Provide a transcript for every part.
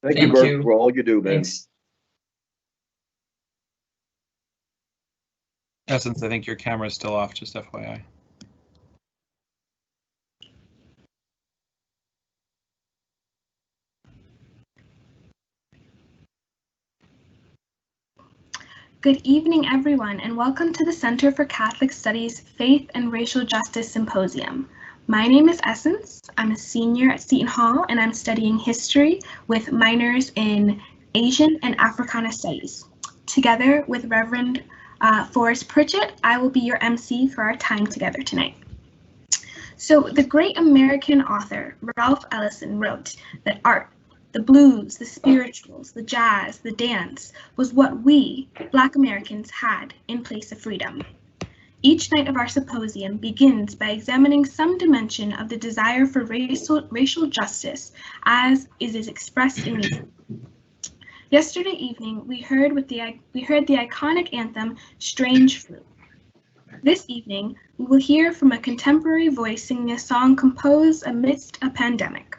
Thank you, Bert, for all you do, man. Thanks. Essence, I think your camera's still off, just FYI. Good evening, everyone, and welcome to the Center for Catholic Studies Faith and Racial Justice Symposium. My name is Essence. I'm a senior at Seton Hall, and I'm studying history with minors in Asian and Africana studies. Together with Reverend Forrest Pritchett, I will be your MC for our time together tonight. So the great American author Ralph Ellison wrote that art, the blues, the spirituals, the jazz, the dance, was what we, Black Americans, had in place of freedom. Each night of our symposium begins by examining some dimension of the desire for racial justice as it is expressed in music. Yesterday evening, we heard the iconic anthem, Strange Fruit. This evening, we will hear from a contemporary voice singing a song composed amidst a pandemic.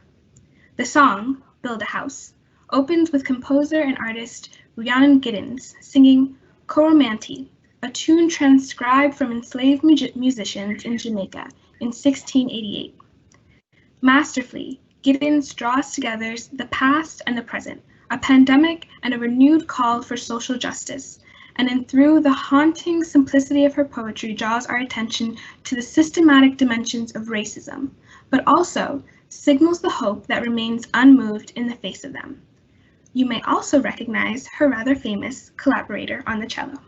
The song, Build a House, opens with composer and artist Rhiannon Giddens singing Coromanti, a tune transcribed from enslaved musicians in Jamaica in 1688. Masterfully, Giddens draws together the past and the present, a pandemic and a renewed call for social justice, and then through the haunting simplicity of her poetry draws our attention to the systematic dimensions of racism, but also signals the hope that remains unmoved in the face of them. You may also recognize her rather famous collaborator on the cello.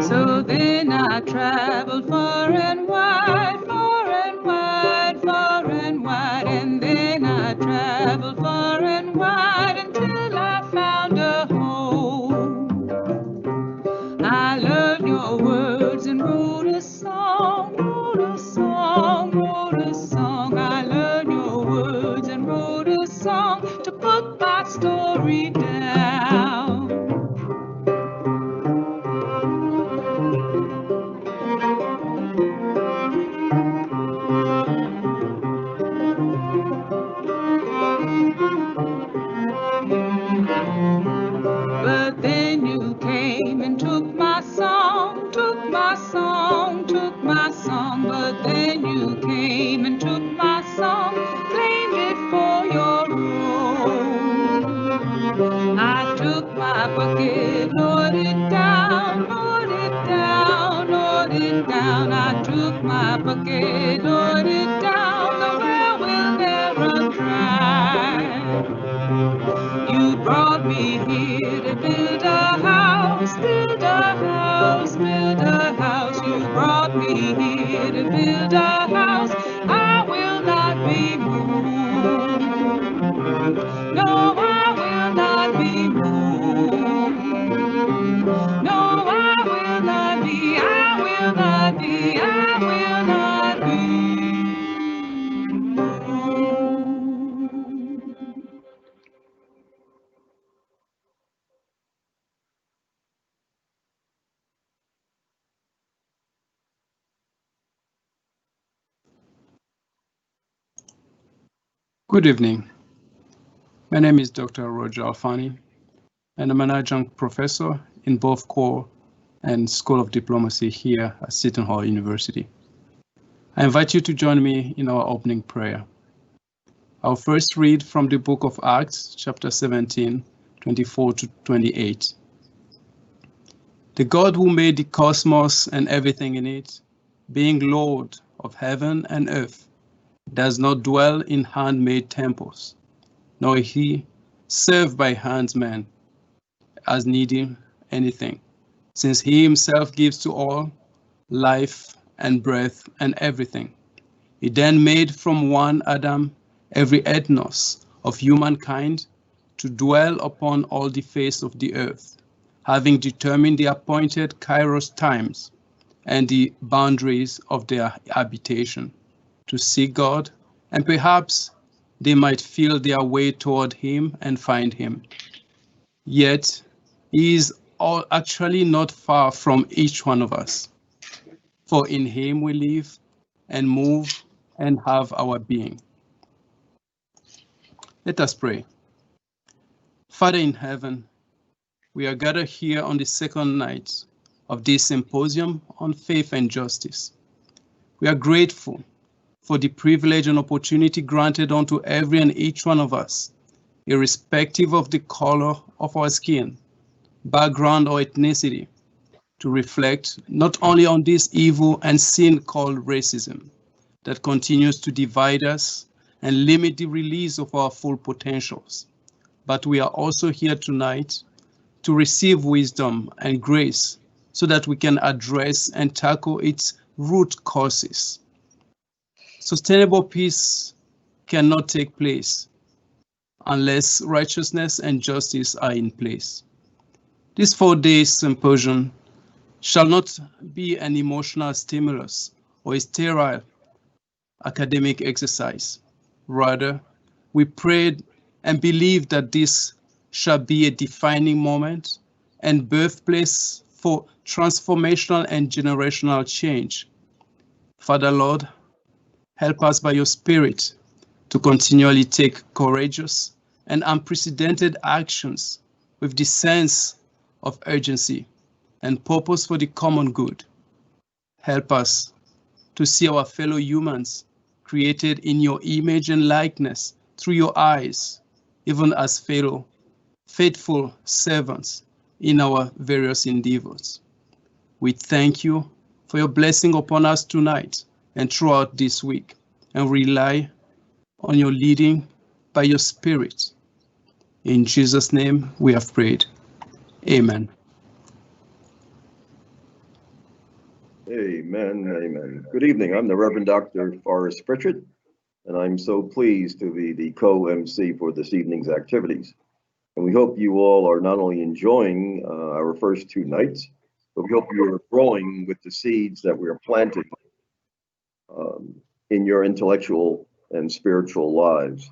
So then I traveled far and wide, a song. I learned your words and wrote a song to put my story down. But then you came and took my song, took my song, took my song. But then you came and took my song, claimed it for your own. I took my bucket, Lord it down, Lord it down, Lord it down. I took my bucket, Lord it down. The well will never dry. You brought me here to build a house, build a house, build a house. You brought me here to build a house. I will not be moved. No, I will not be moved. No, I will not be, I will not be, I will not be moved. Good evening. My name is Dr. Roger Alfani, and I'm an adjunct professor in both core and School of Diplomacy here at Seton Hall University. I invite you to join me in our opening prayer. I'll first read from the book of Acts, chapter 17, 24 to 28. The God who made the cosmos and everything in it, being Lord of heaven and earth, does not dwell in handmade temples, nor is he served by handsmen as needing anything, since he himself gives to all life and breath and everything. He then made from one Adam every ethnos of humankind to dwell upon all the face of the earth, having determined the appointed kairos times and the boundaries of their habitation, to seek God, and perhaps they might feel their way toward him and find him. Yet he is actually not far from each one of us, for in him we live and move and have our being. Let us pray. Father in heaven, we are gathered here on the second night of this symposium on faith and justice. We are grateful for the privilege and opportunity granted unto every and each one of us, irrespective of the color of our skin, background, or ethnicity, to reflect not only on this evil and sin called racism that continues to divide us and limit the release of our full potentials, but we are also here tonight to receive wisdom and grace so that we can address and tackle its root causes. Sustainable peace cannot take place unless righteousness and justice are in place. This 4-day symposium shall not be an emotional stimulus or a sterile academic exercise. Rather, we prayed and believe that this shall be a defining moment and birthplace for transformational and generational change. Father Lord, help us by your Spirit to continually take courageous and unprecedented actions with the sense of urgency and purpose for the common good. Help us to see our fellow humans created in your image and likeness through your eyes, even as fellow faithful servants in our various endeavors. We thank you for your blessing upon us tonight and throughout this week, and rely on your leading by your Spirit. In Jesus' name we have prayed. Amen. Amen, amen. Good evening. I'm the Reverend Dr. Forrest Pritchard, and I'm so pleased to be the co-MC for this evening's activities. And we hope you all are not only enjoying our first 2 nights, but we hope you are growing with the seeds that we are planting in your intellectual and spiritual lives.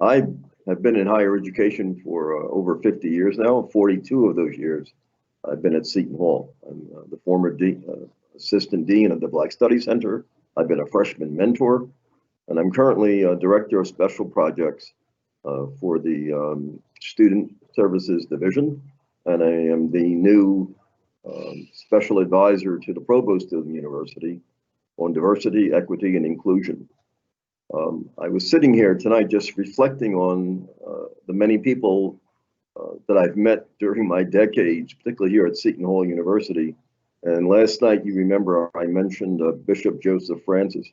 I have been in higher education for over 50 years now. 42 of those years I've been at Seton Hall. I'm the former assistant dean of the Black Studies Center. I've been a freshman mentor, and I'm currently director of special projects for the Student Services Division, and I am the new special advisor to the provost of the university on diversity, equity, and inclusion. I was sitting here tonight just reflecting on the many people that I've met during my decades, particularly here at Seton Hall University. And last night, you remember I mentioned Bishop Joseph Francis,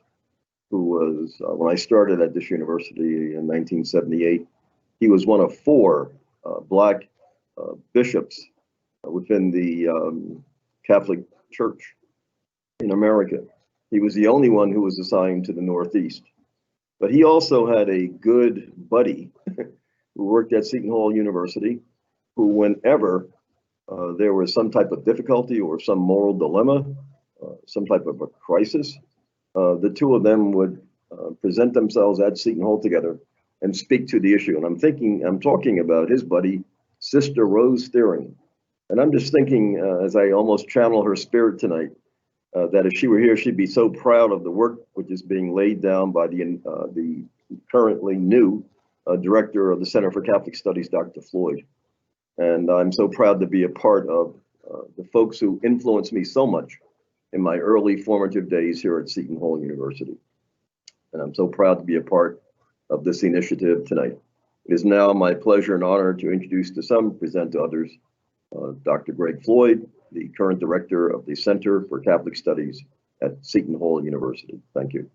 who was, when I started at this university in 1978, he was one of 4 Black bishops within the Catholic Church in America. He was the only one who was assigned to the Northeast. But he also had a good buddy who worked at Seton Hall University, who whenever there was some type of difficulty or some moral dilemma, some type of a crisis, the two of them would present themselves at Seton Hall together and speak to the issue. And I'm talking about his buddy, Sister Rose Thiering. And I'm just thinking, as I almost channel her spirit tonight, that if she were here, she'd be so proud of the work which is being laid down by the currently new director of the Center for Catholic Studies, Dr. Floyd. And I'm so proud to be a part of the folks who influenced me so much in my early formative days here at Seton Hall University. And I'm so proud to be a part of this initiative tonight. It is now my pleasure and honor to introduce to some, present to others, Dr. Greg Floyd, the current director of the Center for Catholic Studies at Seton Hall University. Thank you.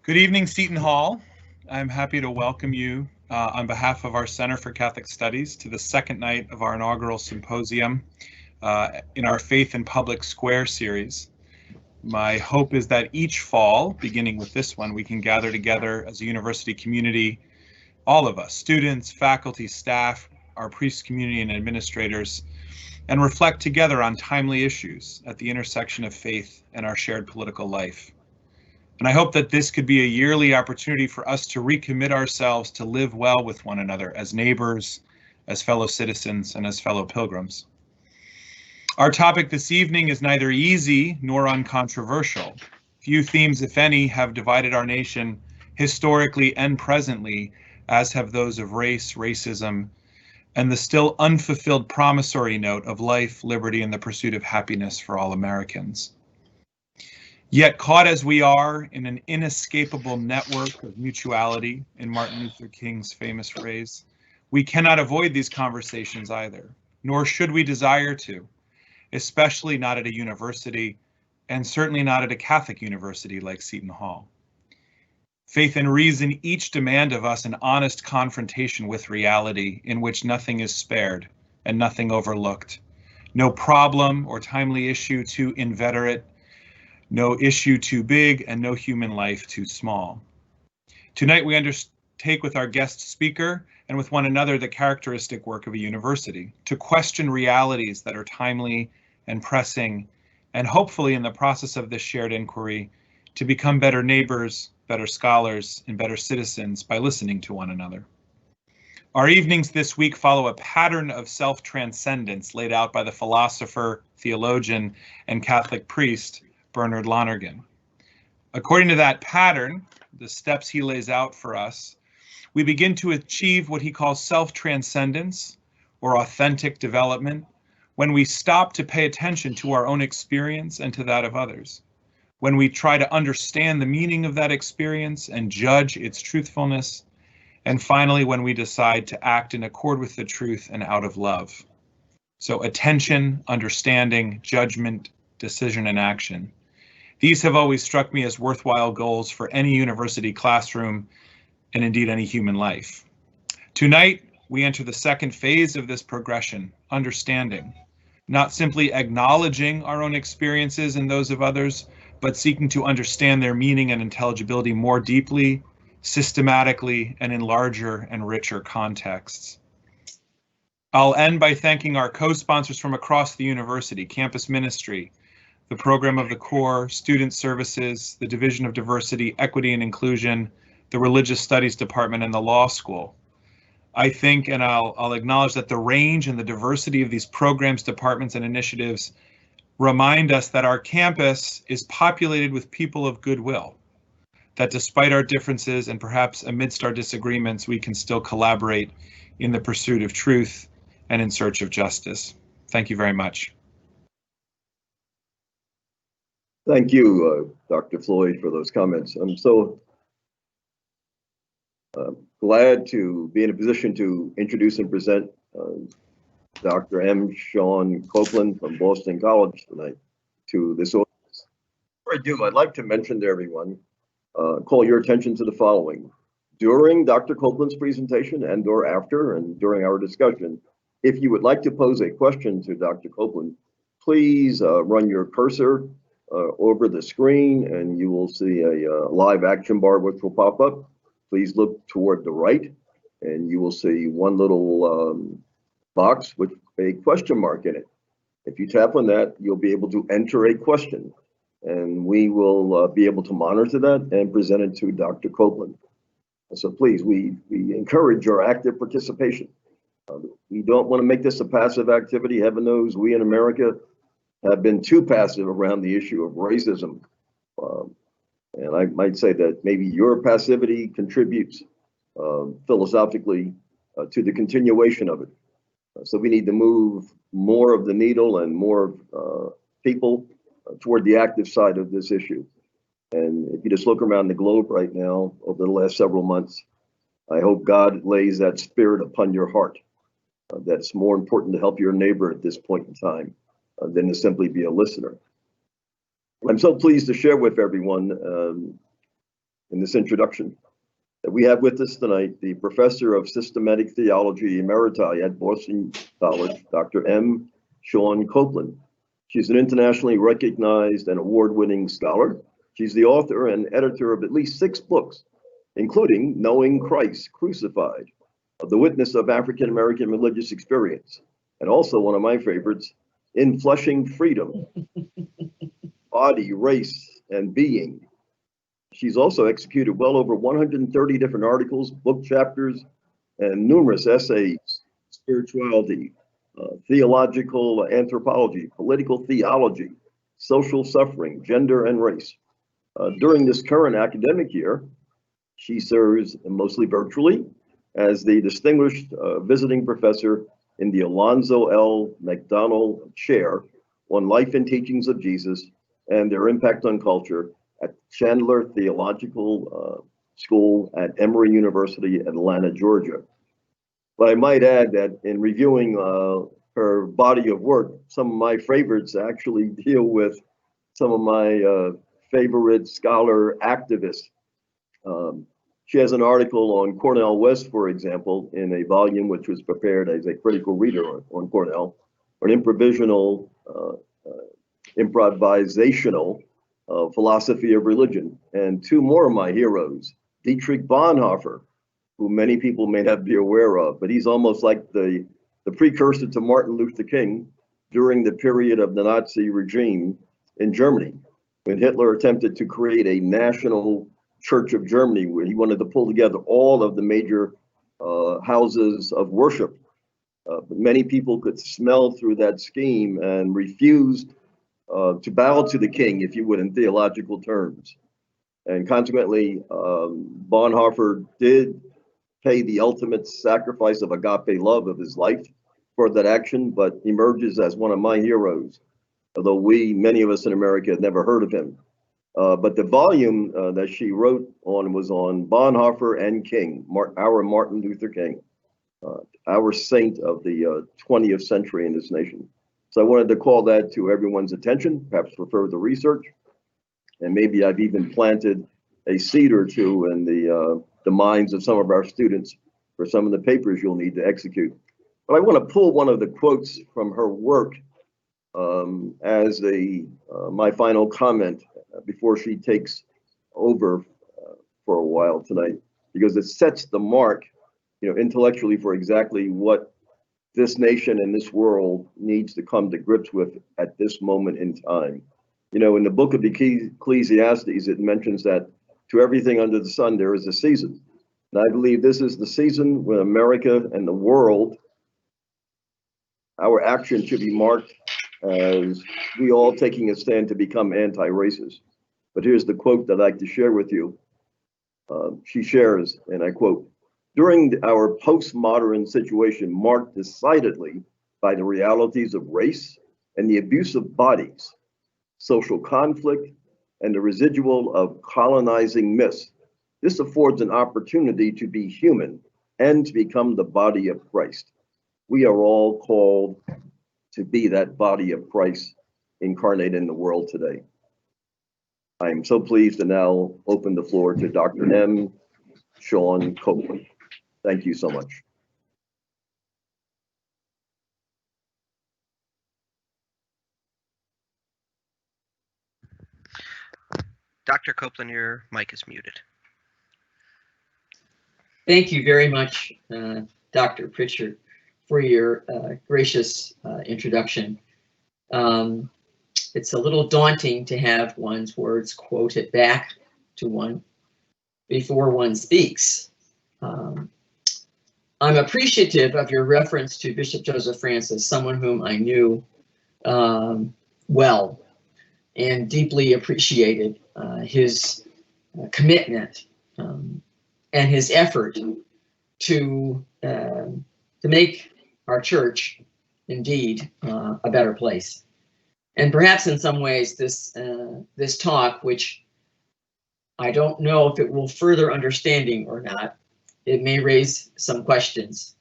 Good evening, Seton Hall. I'm happy to welcome you on behalf of our Center for Catholic Studies to the second night of our inaugural symposium in our Faith in Public Square series. My hope is that each fall, beginning with this one, we can gather together as a university community, all of us, students, faculty, staff, our priest community and administrators, and reflect together on timely issues at the intersection of faith and our shared political life. And I hope that this could be a yearly opportunity for us to recommit ourselves to live well with one another as neighbors, as fellow citizens, and as fellow pilgrims. Our topic this evening is neither easy nor uncontroversial. Few themes, if any, have divided our nation historically and presently, as have those of race, racism, and the still unfulfilled promissory note of life, liberty, and the pursuit of happiness for all Americans. Yet caught as we are in an inescapable network of mutuality, in Martin Luther King's famous phrase, we cannot avoid these conversations either, nor should we desire to, especially not at a university, and certainly not at a Catholic university like Seton Hall. Faith and reason each demand of us an honest confrontation with reality in which nothing is spared and nothing overlooked. No problem or timely issue too inveterate, no issue too big, and no human life too small. Tonight we undertake with our guest speaker and with one another the characteristic work of a university, to question realities that are timely and pressing, and hopefully in the process of this shared inquiry, to become better neighbors, better scholars, and better citizens by listening to one another. Our evenings this week follow a pattern of self-transcendence laid out by the philosopher, theologian, and Catholic priest, Bernard Lonergan. According to that pattern, the steps he lays out for us, we begin to achieve what he calls self-transcendence or authentic development when we stop to pay attention to our own experience and to that of others, when we try to understand the meaning of that experience and judge its truthfulness, and finally when we decide to act in accord with the truth and out of love. So attention, understanding, judgment, decision, and action. These have always struck me as worthwhile goals for any university classroom and indeed any human life. Tonight, we enter the second phase of this progression, understanding, not simply acknowledging our own experiences and those of others, but seeking to understand their meaning and intelligibility more deeply, systematically, and in larger and richer contexts. I'll end by thanking our co-sponsors from across the university: Campus Ministry, the Program of the Core, Student Services, the Division of Diversity, Equity and Inclusion, the Religious Studies Department, and the Law School. I think, and I'll acknowledge that the range and the diversity of these programs, departments, and initiatives remind us that our campus is populated with people of goodwill, that despite our differences and perhaps amidst our disagreements, we can still collaborate in the pursuit of truth and in search of justice. Thank you very much. Thank you, Dr. Floyd, for those comments. I'm so glad to be in a position to introduce and present Dr. M. Shawn Copeland from Boston College tonight to this audience. Before I do, I'd like to mention to everyone, call your attention to the following. During Dr. Copeland's presentation and or after and during our discussion, if you would like to pose a question to Dr. Copeland, please run your cursor over the screen and you will see a live action bar which will pop up. Please look toward the right and you will see one little box with a question mark in it. If you tap on that, you'll be able to enter a question and we will be able to monitor that and present it to Dr. Copeland. So please, we encourage your active participation. We don't want to make this a passive activity. Heaven knows we in America have been too passive around the issue of racism. And I might say that maybe your passivity contributes philosophically to the continuation of it. So we need to move more of the needle and more people toward the active side of this issue. And if you just look around the globe right now over the last several months, I hope God lays that spirit upon your heart. That's more important to help your neighbor at this point in time than to simply be a listener. I'm so pleased to share with everyone in this introduction that we have with us tonight the Professor of Systematic Theology Emerita at Boston College, Dr. M. Shawn Copeland. She's an internationally recognized and award-winning scholar. She's the author and editor of at least 6 books, including Knowing Christ Crucified, The Witness of African American Religious Experience, and also one of my favorites, In Fleshing Freedom, Body, Race, and Being. She's also executed well over 130 different articles, book chapters, and numerous essays, spirituality, theological anthropology, political theology, social suffering, gender, and race. During this current academic year, she serves mostly virtually as the distinguished visiting professor in the Alonzo L. McDonald Chair on Life and Teachings of Jesus and Their Impact on Culture at Chandler Theological School at Emory University, Atlanta, Georgia. But I might add that in reviewing her body of work, some of my favorites actually deal with some of my favorite scholar activists. She has an article on Cornel West, for example, in a volume which was prepared as a critical reader on Cornell, or an improvisational philosophy of religion. And 2 more of my heroes, Dietrich Bonhoeffer, who many people may not be aware of, but he's almost like the precursor to Martin Luther King during the period of the Nazi regime in Germany, when Hitler attempted to create a national Church of Germany, where he wanted to pull together all of the major houses of worship. But many people could smell through that scheme and refused to bow to the king, if you would, in theological terms. And consequently, Bonhoeffer did pay the ultimate sacrifice of agape love of his life for that action, but emerges as one of my heroes, although many of us in America had never heard of him. But the volume that she wrote on was on Bonhoeffer and King, our Martin Luther King, our saint of the 20th century in this nation. So I wanted to call that to everyone's attention, perhaps for further research. And maybe I've even planted a seed or 2 in the minds of some of our students for some of the papers you'll need to execute. But I want to pull one of the quotes from her work as my final comment before she takes over for a while tonight, because it sets the mark, intellectually for exactly what this nation and this world needs to come to grips with at this moment in time. You know, in the book of Ecclesiastes, it mentions that to everything under the sun, there is a season. And I believe this is the season when America and the world, our action should be marked as we all taking a stand to become anti-racist. But here's the quote that I'd like to share with you. She shares, and I quote, "During our postmodern situation marked decidedly by the realities of race and the abuse of bodies, social conflict, and the residual of colonizing myths, this affords an opportunity to be human and to become the body of Christ. We are all called to be that body of Christ incarnate in the world today." I am so pleased to now open the floor to Dr. M. Shawn Copeland. Thank you so much. Dr. Copeland, your mic is muted. Thank you very much, Dr. Pritchard, for your gracious introduction. It's a little daunting to have one's words quoted back to one before one speaks. I'm appreciative of your reference to Bishop Joseph Francis, someone whom I knew well and deeply appreciated his commitment and his effort to make our church indeed a better place. And perhaps in some ways this talk, which I don't know if it will further understanding or not, it may raise some questions.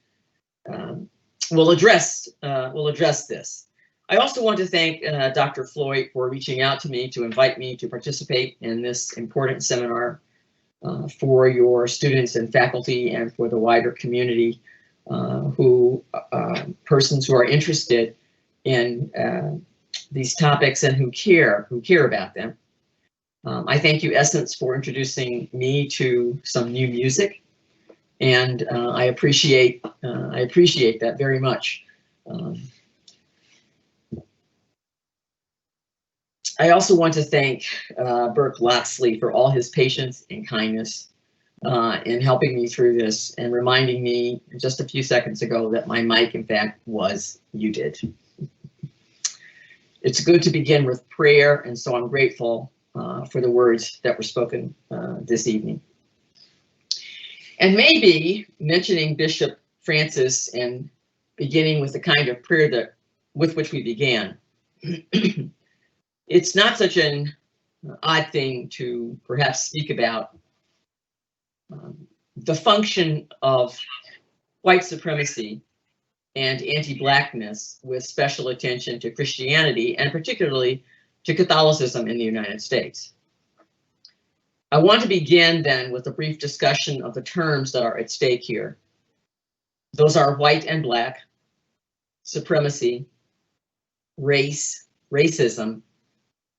We'll address this. I also want to thank Dr. Floyd for reaching out to me to invite me to participate in this important seminar for your students and faculty and for the wider community persons who are interested in these topics and who care about them. I thank you, Essence, for introducing me to some new music, and I appreciate that very much. I also want to thank Burke Loxley for all his patience and kindness in helping me through this and reminding me just a few seconds ago that my mic, in fact, was muted. It's good to begin with prayer, and so I'm grateful for the words that were spoken this evening. And maybe mentioning Bishop Francis and beginning with the kind of prayer with which we began, it's not such an odd thing to perhaps speak about the function of white supremacy and anti-Blackness with special attention to Christianity and particularly to Catholicism in the United States. I want to begin then with a brief discussion of the terms that are at stake here. Those are white and black, supremacy, race, racism,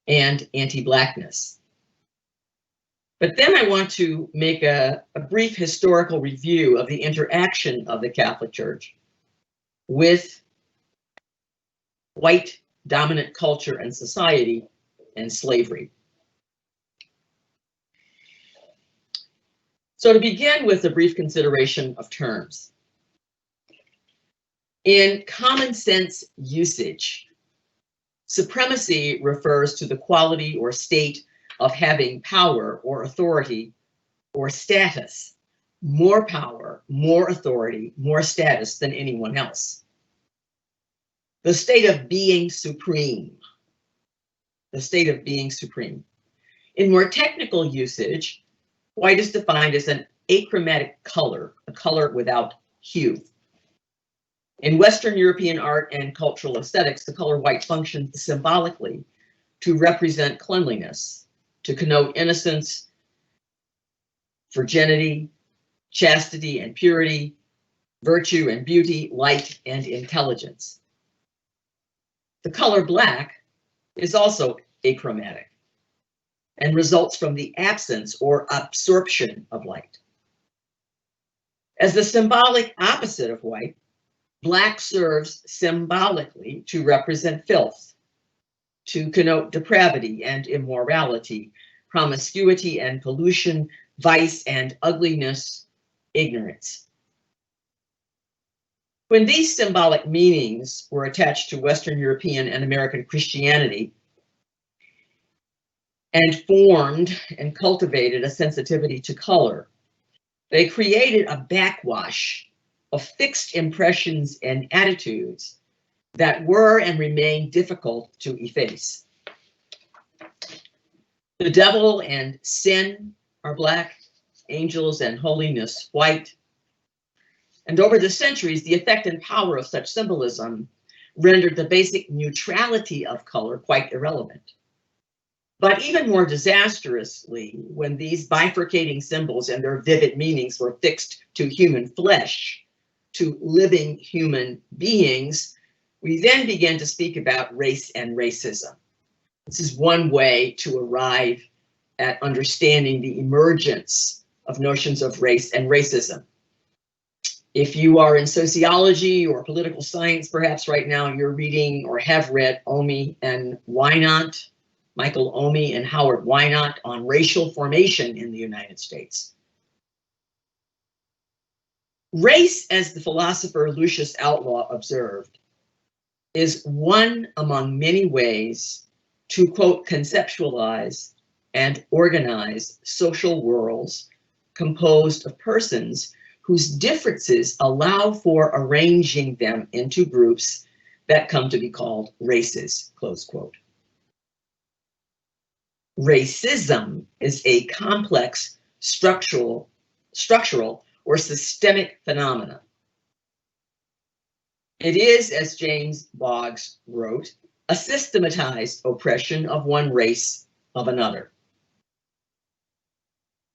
and anti-Blackness. But then I want to make a brief historical review of the interaction of the Catholic Church with white dominant culture and society and slavery. So to begin with a brief consideration of terms. In common sense usage, supremacy refers to the quality or state of having power or authority or status, more power, more authority, more status than anyone else. The state of being supreme. The state of being supreme. In more technical usage, white is defined as an achromatic color, a color without hue. In Western European art and cultural aesthetics, the color white functions symbolically to represent cleanliness, to connote innocence, virginity, chastity and purity, virtue and beauty, light and intelligence. The color black is also achromatic and results from the absence or absorption of light. As the symbolic opposite of white, Black serves symbolically to represent filth, to connote depravity and immorality, promiscuity and pollution, vice and ugliness, ignorance. When these symbolic meanings were attached to Western European and American Christianity and formed and cultivated a sensitivity to color, they created a backwash of fixed impressions and attitudes that were and remain difficult to efface. The devil and sin are black, angels and holiness white. And over the centuries, the effect and power of such symbolism rendered the basic neutrality of color quite irrelevant. But even more disastrously, when these bifurcating symbols and their vivid meanings were fixed to human flesh, to living human beings, we then began to speak about race and racism. This is one way to arrive at understanding the emergence of notions of race and racism. If you are in sociology or political science, perhaps right now you're reading or have read Omi and Wynot, Michael Omi and Howard Wynot on racial formation in the United States. Race, as the philosopher Lucius Outlaw observed, is one among many ways to, quote, conceptualize and organize social worlds composed of persons whose differences allow for arranging them into groups that come to be called races, close quote. Racism is a complex structural or systemic phenomena. It is, as James Boggs wrote, a systematized oppression of one race of another.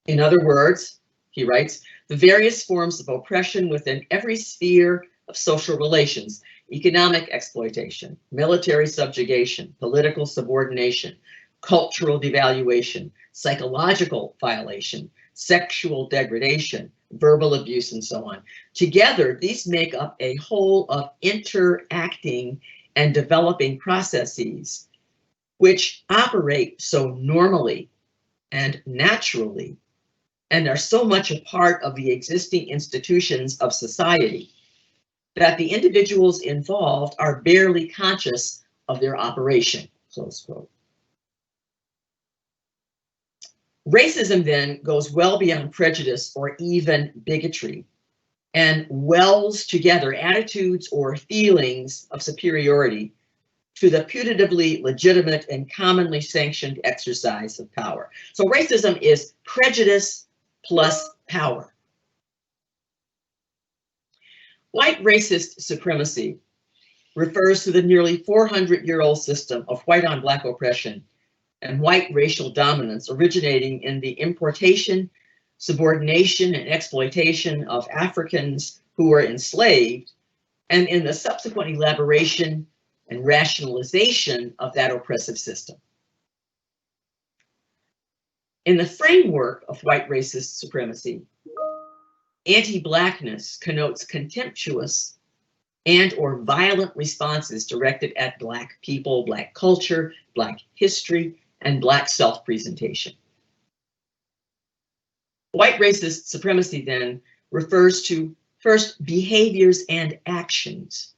In other words, he writes, the various forms of oppression within every sphere of social relations, economic exploitation, military subjugation, political subordination, cultural devaluation, psychological violation, sexual degradation, verbal abuse, and so on. Together, these make up a whole of interacting and developing processes which operate so normally and naturally and are so much a part of the existing institutions of society that the individuals involved are barely conscious of their operation, close quote. Racism then goes well beyond prejudice or even bigotry and welds together attitudes or feelings of superiority to the putatively legitimate and commonly sanctioned exercise of power. So racism is prejudice plus power. White racist supremacy refers to the nearly 400-year-old system of white on black oppression and white racial dominance originating in the importation, subordination, and exploitation of Africans who were enslaved, and in the subsequent elaboration and rationalization of that oppressive system. In the framework of white racist supremacy, anti-blackness connotes contemptuous and or violent responses directed at black people, black culture, black history, and black self-presentation. White racist supremacy then refers to, first, behaviors and actions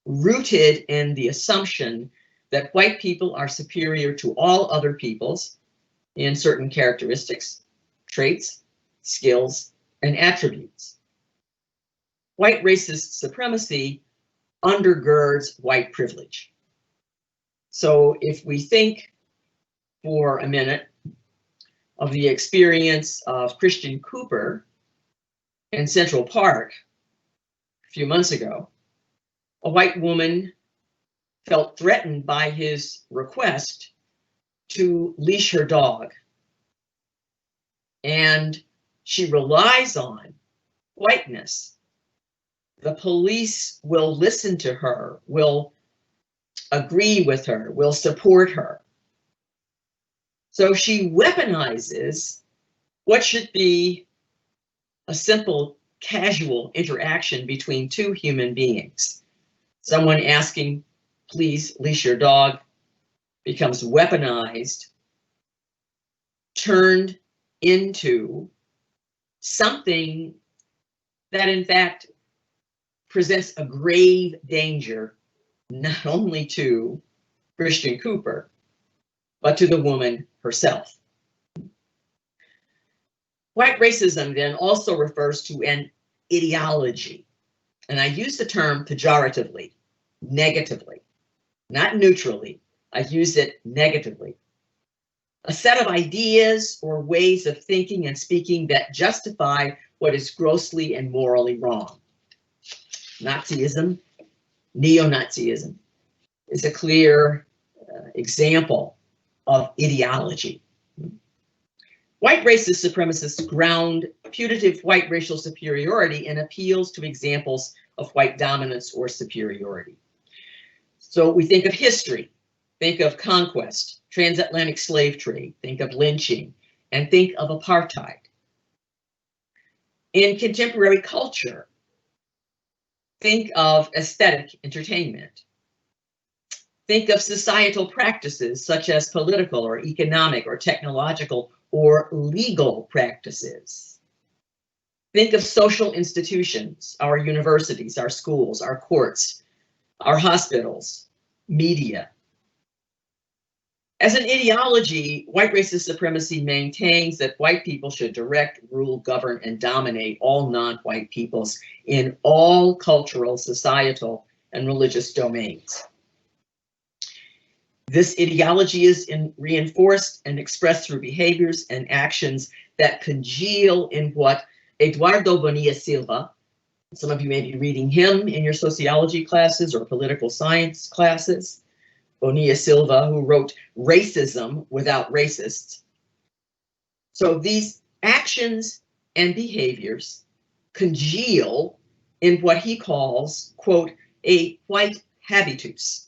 rooted in the assumption that white people are superior to all other peoples in certain characteristics, traits, skills, and attributes. White racist supremacy undergirds white privilege. So if we think for a minute of the experience of Christian Cooper in Central Park a few months ago, a white woman felt threatened by his request to leash her dog. And she relies on whiteness. The police will listen to her, will agree with her, will support her. So she weaponizes what should be a simple casual interaction between two human beings. Someone asking, please leash your dog, becomes weaponized, turned into something that in fact presents a grave danger, not only to Christian Cooper, but to the woman herself. White racism then also refers to an ideology, and I use the term pejoratively, negatively, not neutrally. I use it negatively. A set of ideas or ways of thinking and speaking that justify what is grossly and morally wrong. Nazism, neo-Nazism, is a clear example of ideology. White racist supremacists ground putative white racial superiority in appeals to examples of white dominance or superiority. So we think of history, think of conquest, transatlantic slave trade, think of lynching, and think of apartheid. In contemporary culture, think of aesthetic entertainment. Think of societal practices such as political or economic or technological or legal practices. Think of social institutions, our universities, our schools, our courts, our hospitals, media. As an ideology, white racist supremacy maintains that white people should direct, rule, govern, and dominate all non-white peoples in all cultural, societal, and religious domains. This ideology is reinforced and expressed through behaviors and actions that congeal in what Eduardo Bonilla Silva, some of you may be reading him in your sociology classes or political science classes, Bonilla Silva, who wrote Racism Without Racists. So these actions and behaviors congeal in what he calls, quote, a white habitus,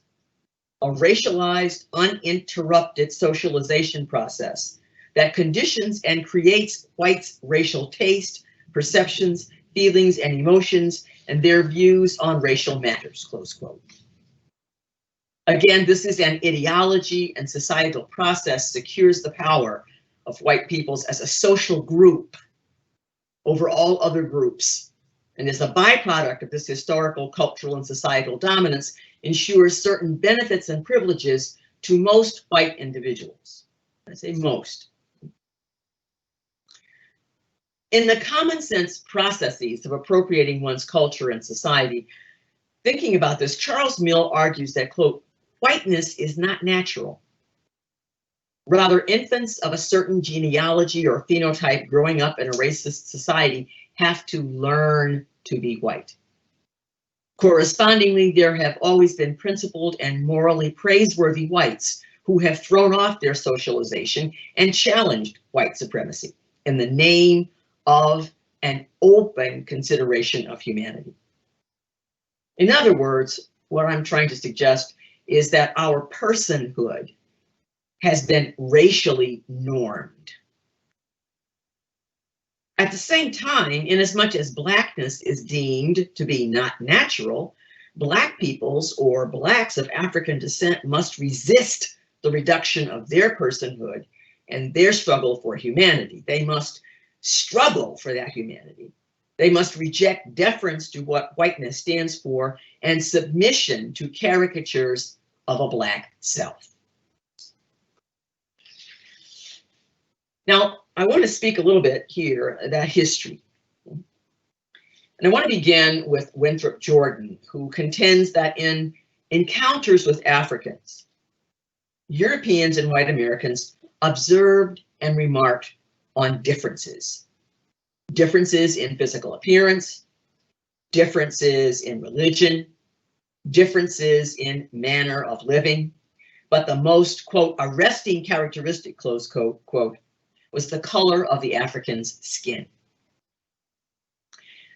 a racialized, uninterrupted socialization process that conditions and creates whites' racial taste, perceptions, feelings, and emotions, and their views on racial matters, close quote. Again, this is an ideology and societal process secures the power of white peoples as a social group over all other groups. And as a byproduct of this historical, cultural, and societal dominance, ensures certain benefits and privileges to most white individuals. I say most. In the common sense processes of appropriating one's culture and society, thinking about this, Charles Mill argues that, quote, whiteness is not natural. Rather, infants of a certain genealogy or phenotype growing up in a racist society have to learn to be white. Correspondingly, there have always been principled and morally praiseworthy whites who have thrown off their socialization and challenged white supremacy in the name of an open consideration of humanity. In other words, what I'm trying to suggest is that our personhood has been racially normed. At the same time, inasmuch as Blackness is deemed to be not natural, Black peoples or Blacks of African descent must resist the reduction of their personhood and their struggle for humanity. They must struggle for that humanity. They must reject deference to what whiteness stands for and submission to caricatures of a Black self. Now, I want to speak a little bit here about history. And I want to begin with Winthrop Jordan, who contends that in encounters with Africans, Europeans and white Americans observed and remarked on differences. Differences in physical appearance, differences in religion, differences in manner of living. But the most, quote, arresting characteristic, close quote, was the color of the African's skin.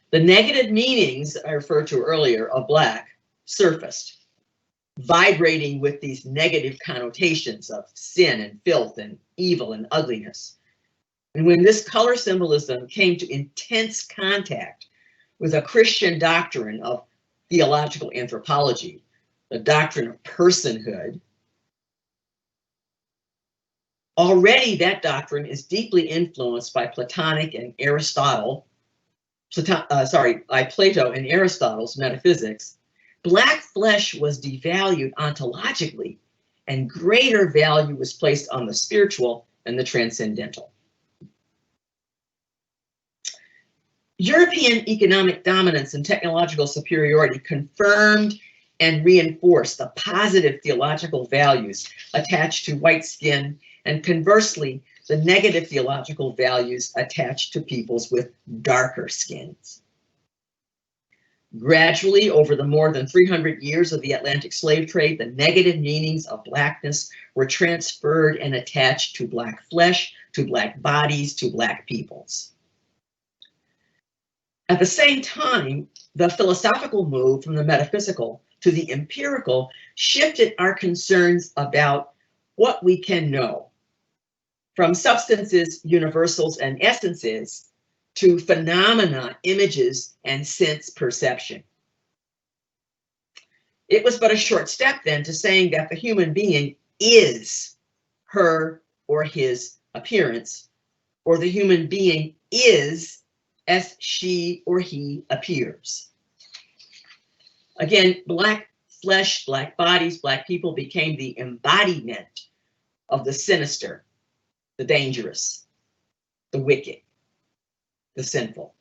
The negative meanings I referred to earlier of Black surfaced, vibrating with these negative connotations of sin and filth and evil and ugliness. And when this color symbolism came to intense contact with a Christian doctrine of theological anthropology, the doctrine of personhood, already that doctrine is deeply influenced by Platonic and Aristotle, by Plato and Aristotle's metaphysics. Black flesh was devalued ontologically, and greater value was placed on the spiritual and the transcendental. European economic dominance and technological superiority confirmed and reinforced the positive theological values attached to white skin, and conversely, the negative theological values attached to peoples with darker skins. Gradually, over the more than 300 years of the Atlantic slave trade, the negative meanings of blackness were transferred and attached to black flesh, to black bodies, to black peoples. At the same time, the philosophical move from the metaphysical to the empirical shifted our concerns about what we can know, from substances, universals, and essences to phenomena, images, and sense perception. It was but a short step then to saying that the human being is her or his appearance, or the human being is as she or he appears. Again, black flesh, black bodies, black people became the embodiment of the sinister, the dangerous, the wicked, the sinful.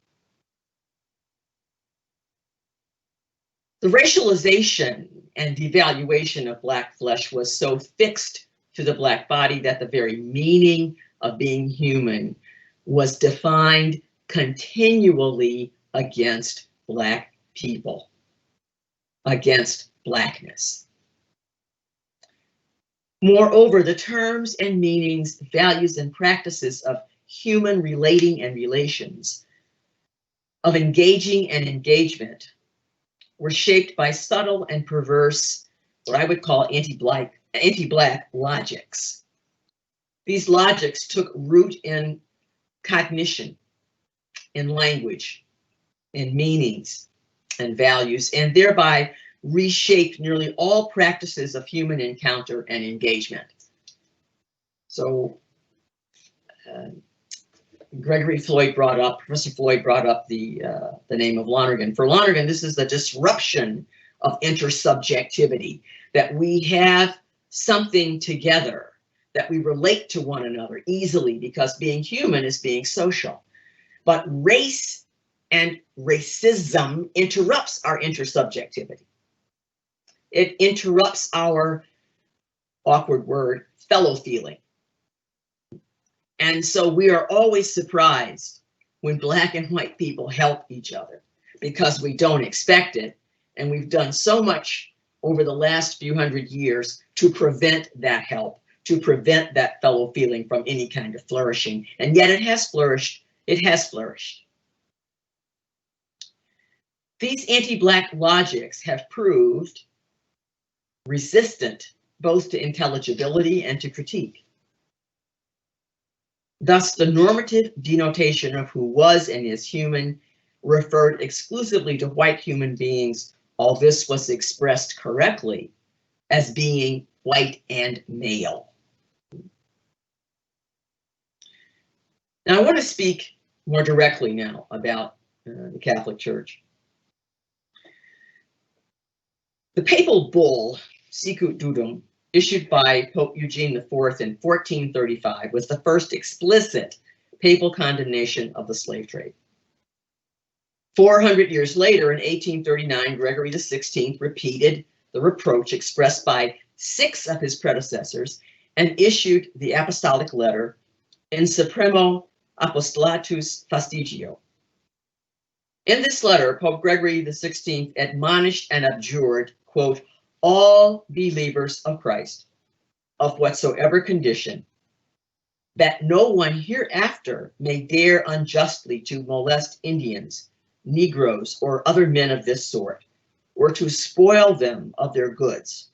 The racialization and devaluation of black flesh was so fixed to the black body that the very meaning of being human was defined continually against black people, against blackness. Moreover, the terms and meanings, values, and practices of human relating and relations, of engaging and engagement, were shaped by subtle and perverse, what I would call anti-black logics. These logics took root in cognition, in language, in meanings and values, and thereby reshaped nearly all practices of human encounter and engagement. So Professor Floyd brought up the name of Lonergan. For Lonergan, this is the disruption of intersubjectivity, that we have something together, that we relate to one another easily, because being human is being social. But race and racism interrupts our intersubjectivity. It interrupts our, awkward word, fellow feeling. And so we are always surprised when black and white people help each other, because we don't expect it. And we've done so much over the last few hundred years to prevent that help, to prevent that fellow feeling from any kind of flourishing. And yet it has flourished. It has flourished. These anti-black logics have proved resistant both to intelligibility and to critique. Thus, the normative denotation of who was and is human referred exclusively to white human beings. All this was expressed correctly as being white and male. Now, I want to speak more directly now about the Catholic Church. The papal bull, Sicut Dudum, issued by Pope Eugene IV in 1435, was the first explicit papal condemnation of the slave trade. 400 years later, in 1839, Gregory XVI repeated the reproach expressed by 6 of his predecessors and issued the apostolic letter In Supremo Apostolatus Fastigio. In this letter, Pope Gregory XVI admonished and abjured, quote, all believers of Christ, of whatsoever condition, that no one hereafter may dare unjustly to molest Indians, Negroes, or other men of this sort, or to spoil them of their goods,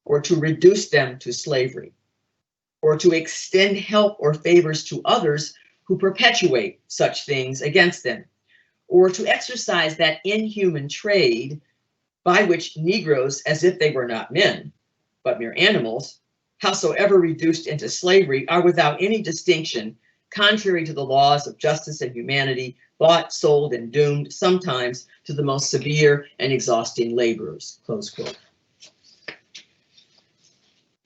or to reduce them to slavery, or to extend help or favors to others who perpetuate such things against them, or to exercise that inhuman trade by which Negroes, as if they were not men, but mere animals, howsoever reduced into slavery, are without any distinction, contrary to the laws of justice and humanity, bought, sold, and doomed sometimes to the most severe and exhausting labors, close quote.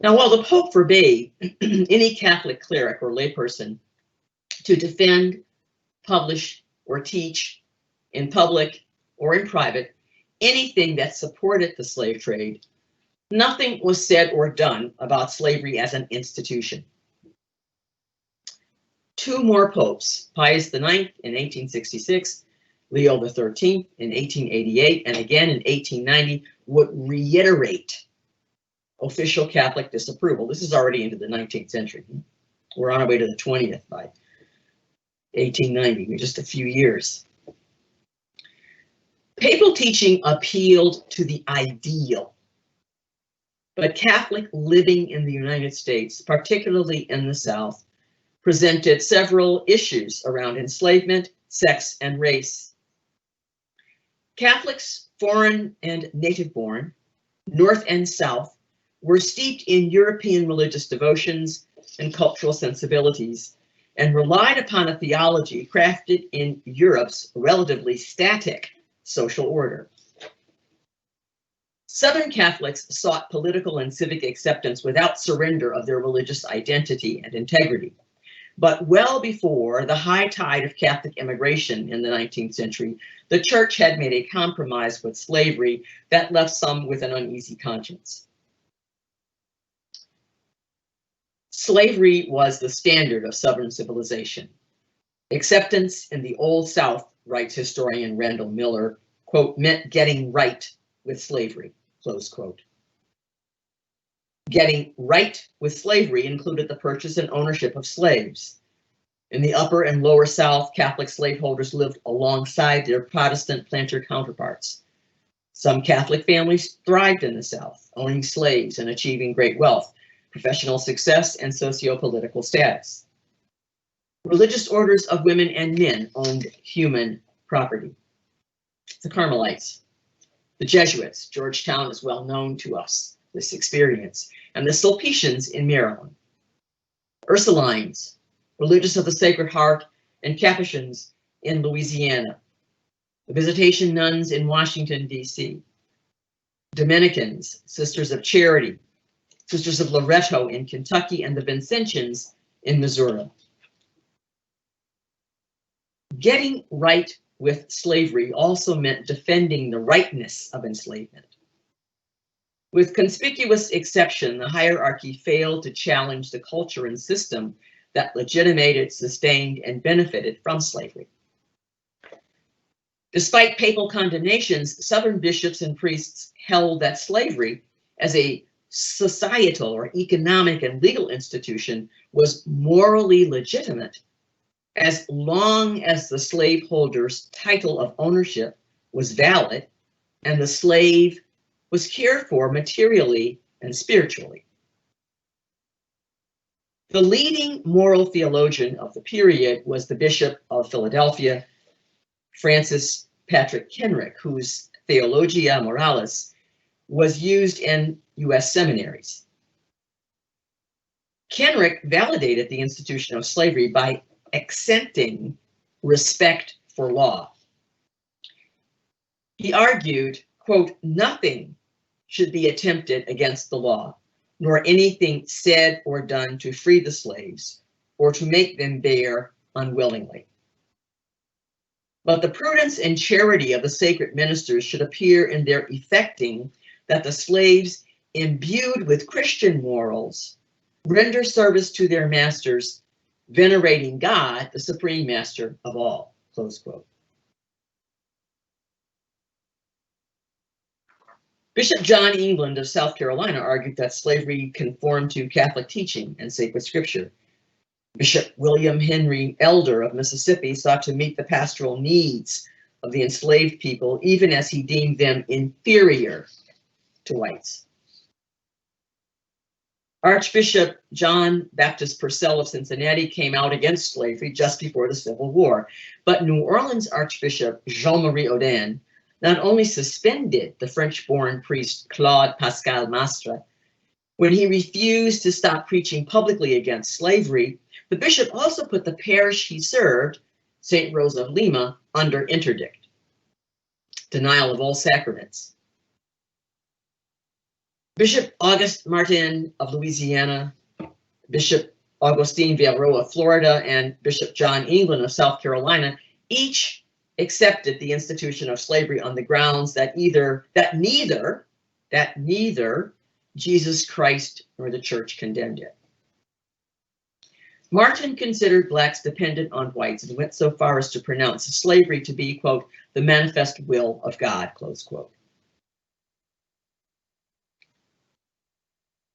Now, while the Pope forbade any Catholic cleric or layperson to defend, publish, or teach in public or in private anything that supported the slave trade, nothing was said or done about slavery as an institution. Two more popes, Pius IX in 1866, Leo XIII in 1888, and again in 1890, would reiterate official Catholic disapproval. This is already into the 19th century. We're on our way to the 20th by 1890, just a few years. Papal teaching appealed to the ideal, but Catholic living in the United States, particularly in the South, presented several issues around enslavement, sex, and race. Catholics, foreign and native-born, North and South, were steeped in European religious devotions and cultural sensibilities, and relied upon a theology crafted in Europe's relatively static social order. Southern Catholics sought political and civic acceptance without surrender of their religious identity and integrity. But well before the high tide of Catholic immigration in the 19th century, the Church had made a compromise with slavery that left some with an uneasy conscience. Slavery was the standard of Southern civilization. Acceptance in the Old South, writes historian Randall Miller, quote, meant getting right with slavery, close quote. Getting right with slavery included the purchase and ownership of slaves. In the Upper and Lower South, Catholic slaveholders lived alongside their Protestant planter counterparts. Some Catholic families thrived in the South, owning slaves and achieving great wealth, professional success, and socio-political status. Religious orders of women and men owned human property. The Carmelites, the Jesuits, Georgetown is well known to us, this experience, and the Sulpicians in Maryland. Ursulines, religious of the Sacred Heart, and Capuchins in Louisiana. The Visitation Nuns in Washington, D.C. Dominicans, Sisters of Charity, Sisters of Loretto in Kentucky, and the Vincentians in Missouri. Getting right with slavery also meant defending the rightness of enslavement. With conspicuous exception, the hierarchy failed to challenge the culture and system that legitimated, sustained, and benefited from slavery. Despite papal condemnations, Southern bishops and priests held that slavery, as a societal or economic and legal institution, was morally legitimate as long as the slaveholder's title of ownership was valid and the slave was cared for materially and spiritually. The leading moral theologian of the period was the Bishop of Philadelphia, Francis Patrick Kenrick, whose Theologia Moralis was used in U.S. seminaries. Kenrick validated the institution of slavery by accenting respect for law. He argued, quote, nothing should be attempted against the law, nor anything said or done to free the slaves or to make them bear unwillingly. But the prudence and charity of the sacred ministers should appear in their effecting that the slaves, imbued with Christian morals, render service to their masters, venerating God, the supreme master of all, close quote. Bishop John England of South Carolina argued that slavery conformed to Catholic teaching and sacred scripture. Bishop William Henry Elder of Mississippi sought to meet the pastoral needs of the enslaved people, even as he deemed them inferior to whites. Archbishop John Baptist Purcell of Cincinnati came out against slavery just before the Civil War, but New Orleans Archbishop Jean-Marie Audin not only suspended the French-born priest Claude Pascal Mastre when he refused to stop preaching publicly against slavery, the bishop also put the parish he served, St. Rose of Lima, under interdict, denial of all sacraments. Bishop Auguste Martin of Louisiana, Bishop Augustine Villarreau of Florida, and Bishop John England of South Carolina each accepted the institution of slavery on the grounds that neither Jesus Christ nor the church condemned it. Martin considered blacks dependent on whites and went so far as to pronounce slavery to be, quote, the manifest will of God, close quote.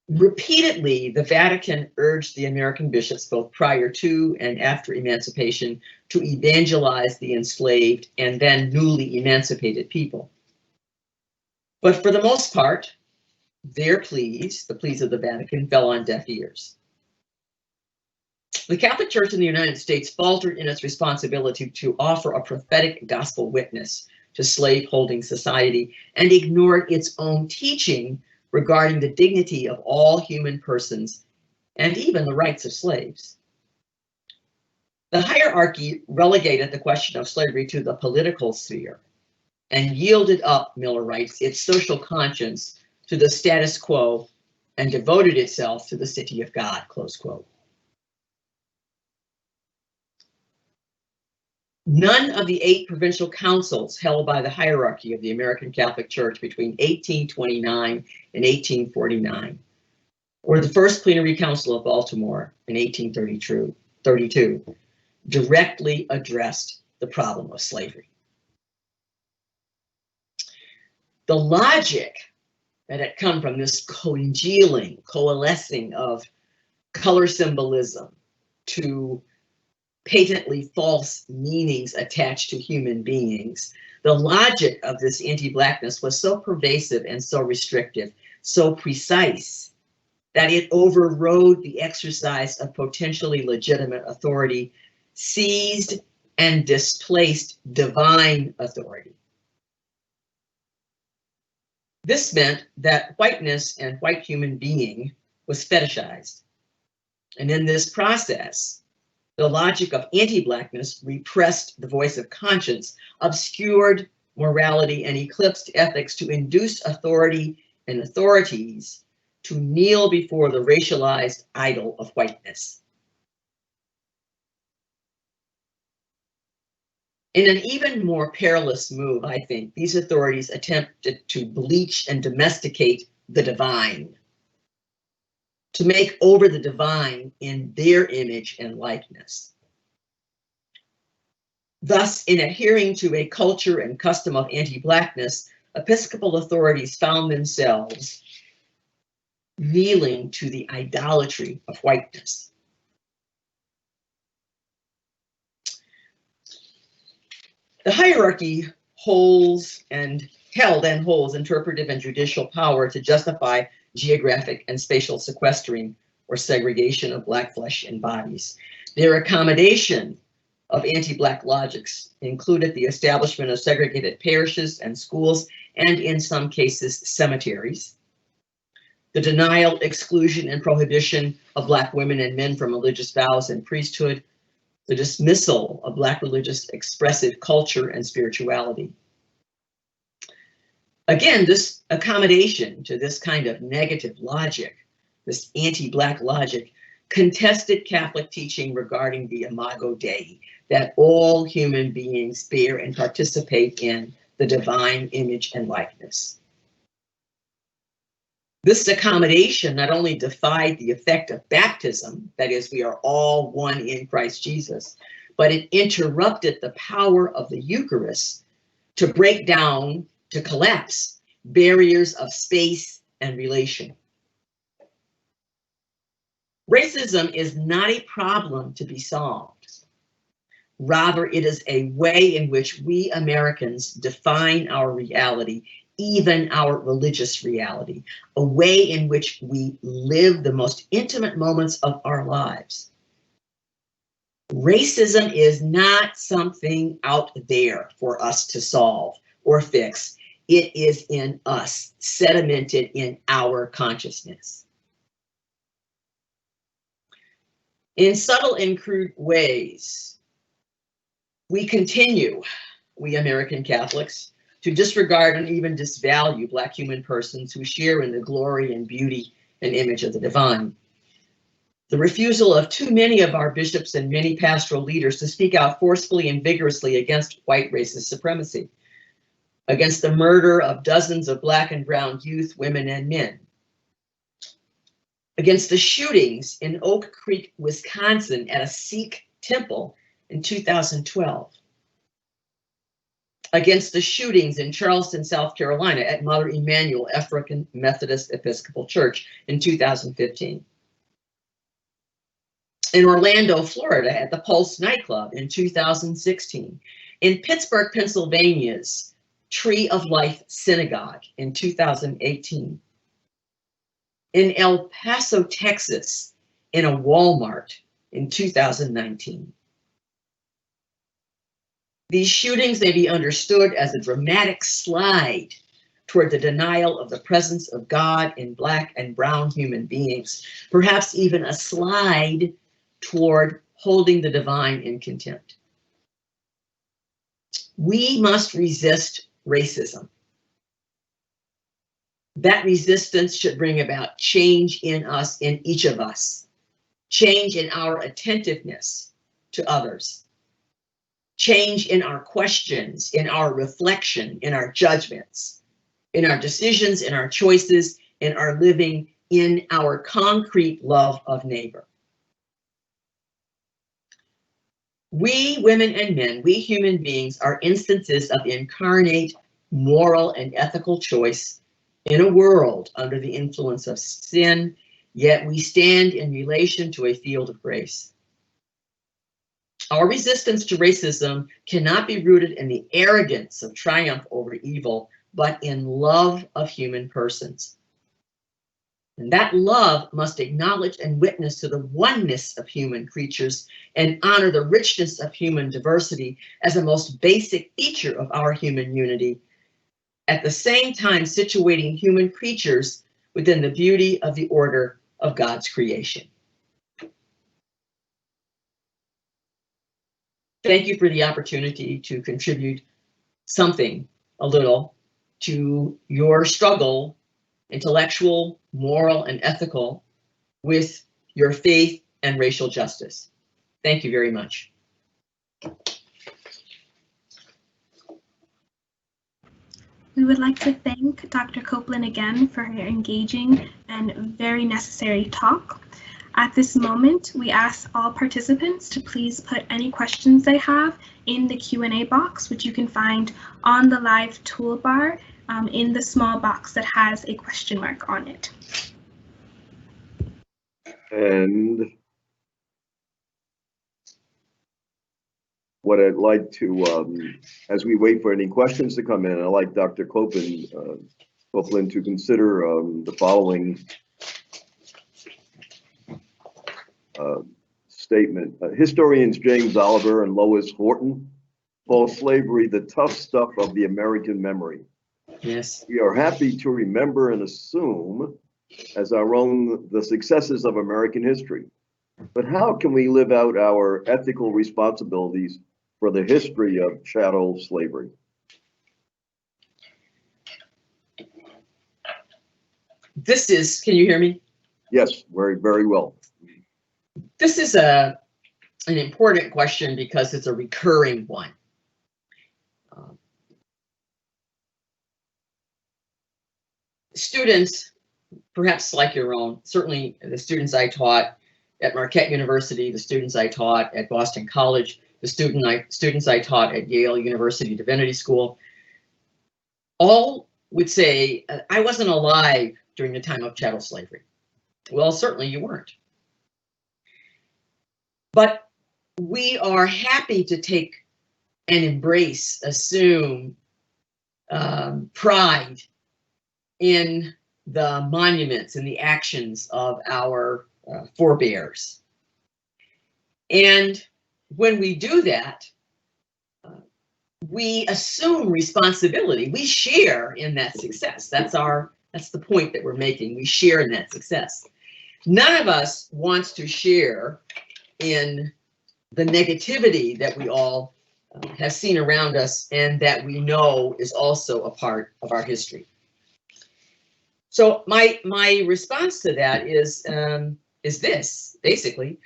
Repeatedly, the Vatican urged the American bishops, both prior to and after emancipation, to evangelize the enslaved and then newly emancipated people. But for the most part, their pleas, the pleas of the Vatican, fell on deaf ears. The Catholic Church in the United States faltered in its responsibility to offer a prophetic gospel witness to slave-holding society and ignored its own teaching regarding the dignity of all human persons and even the rights of slaves. The hierarchy relegated the question of slavery to the political sphere and yielded up, Miller writes, its social conscience to the status quo and devoted itself to the city of God, close quote. None of the 8 provincial councils held by the hierarchy of the American Catholic Church between 1829 and 1849, or the First Plenary Council of Baltimore in 1832, directly addressed the problem of slavery. The logic that had come from this coalescing of color symbolism to patently false meanings attached to human beings. The logic of this anti-blackness was so pervasive and so restrictive, so precise, that it overrode the exercise of potentially legitimate authority, seized and displaced divine authority. This meant that whiteness and white human being was fetishized. And in this process, the logic of anti-blackness repressed the voice of conscience, obscured morality, and eclipsed ethics to induce authority and authorities to kneel before the racialized idol of whiteness. In an even more perilous move, I think, these authorities attempted to bleach and domesticate the divine, to make over the divine in their image and likeness. Thus, in adhering to a culture and custom of anti-blackness, Episcopal authorities found themselves kneeling to the idolatry of whiteness. The hierarchy held and holds interpretive and judicial power to justify geographic and spatial sequestering or segregation of black flesh and bodies. Their accommodation of anti-black logics included the establishment of segregated parishes and schools, and in some cases, cemeteries. The denial, exclusion, and prohibition of black women and men from religious vows and priesthood. The dismissal of black religious expressive culture and spirituality. Again, this accommodation to this kind of negative logic, this anti-black logic, contested Catholic teaching regarding the Imago Dei, that all human beings bear and participate in the divine image and likeness. This accommodation not only defied the effect of baptism, that is, we are all one in Christ Jesus, but it interrupted the power of the Eucharist to break down, to collapse barriers of space and relation. Racism is not a problem to be solved. Rather, it is a way in which we Americans define our reality even our religious reality, a way in which we live the most intimate moments of our lives. Racism is not something out there for us to solve or fix. It is in us, sedimented in our consciousness. In subtle and crude ways, we continue, we American Catholics, to disregard and even disvalue Black human persons who share in the glory and beauty and image of the divine. The refusal of too many of our bishops and many pastoral leaders to speak out forcefully and vigorously against white racist supremacy, against the murder of dozens of Black and brown youth, women, and men, against the shootings in Oak Creek, Wisconsin at a Sikh temple in 2012, against the shootings in Charleston, South Carolina at Mother Emanuel African Methodist Episcopal Church in 2015, in Orlando, Florida at the Pulse nightclub in 2016, in Pittsburgh, Pennsylvania's Tree of Life Synagogue in 2018, in El Paso, Texas, in a Walmart in 2019. These shootings may be understood as a dramatic slide toward the denial of the presence of God in Black and brown human beings, perhaps even a slide toward holding the divine in contempt. We must resist racism. That resistance should bring about change in us, in each of us, change in our attentiveness to others, change in our questions, in our reflection, in our judgments, in our decisions, in our choices, in our living, in our concrete love of neighbor. We, women and men, we human beings are instances of incarnate moral and ethical choice in a world under the influence of sin, yet we stand in relation to a field of grace. Our resistance to racism cannot be rooted in the arrogance of triumph over evil, but in love of human persons. And that love must acknowledge and witness to the oneness of human creatures and honor the richness of human diversity as a most basic feature of our human unity, at the same time situating human creatures within the beauty of the order of God's creation. Thank you for the opportunity to contribute something, a little, to your struggle, intellectual, moral, and ethical, with your faith and racial justice. Thank you very much. We would like to thank Dr. Copeland again for her engaging and very necessary talk. At this moment, we ask all participants to please put any questions they have in the Q&A box, which you can find on the live toolbar in the small box that has a question mark on it. And what I'd like to, as we wait for any questions to come in, I'd like Dr. Copeland to consider the following statement. Historians James Oliver and Lois Horton call slavery the tough stuff of the American memory. Yes. We are happy to remember and assume as our own the successes of American history. But how can we live out our ethical responsibilities for the history of chattel slavery? This is, can you hear me? Yes, very, very well. This is an important question because it's a recurring one. Students, perhaps like your own, certainly the students I taught at Marquette University, the students I taught at Boston College, the students I taught at Yale University Divinity School, all would say, I wasn't alive during the time of chattel slavery. Well, certainly you weren't. But we are happy to take and embrace, assume, pride in the monuments and the actions of our forebears. And when we do that, we assume responsibility. We share in that success. That's the point that we're making. We share in that success. None of us wants to share in the negativity that we all have seen around us and that we know is also a part of our history. So my response to that is this, basically.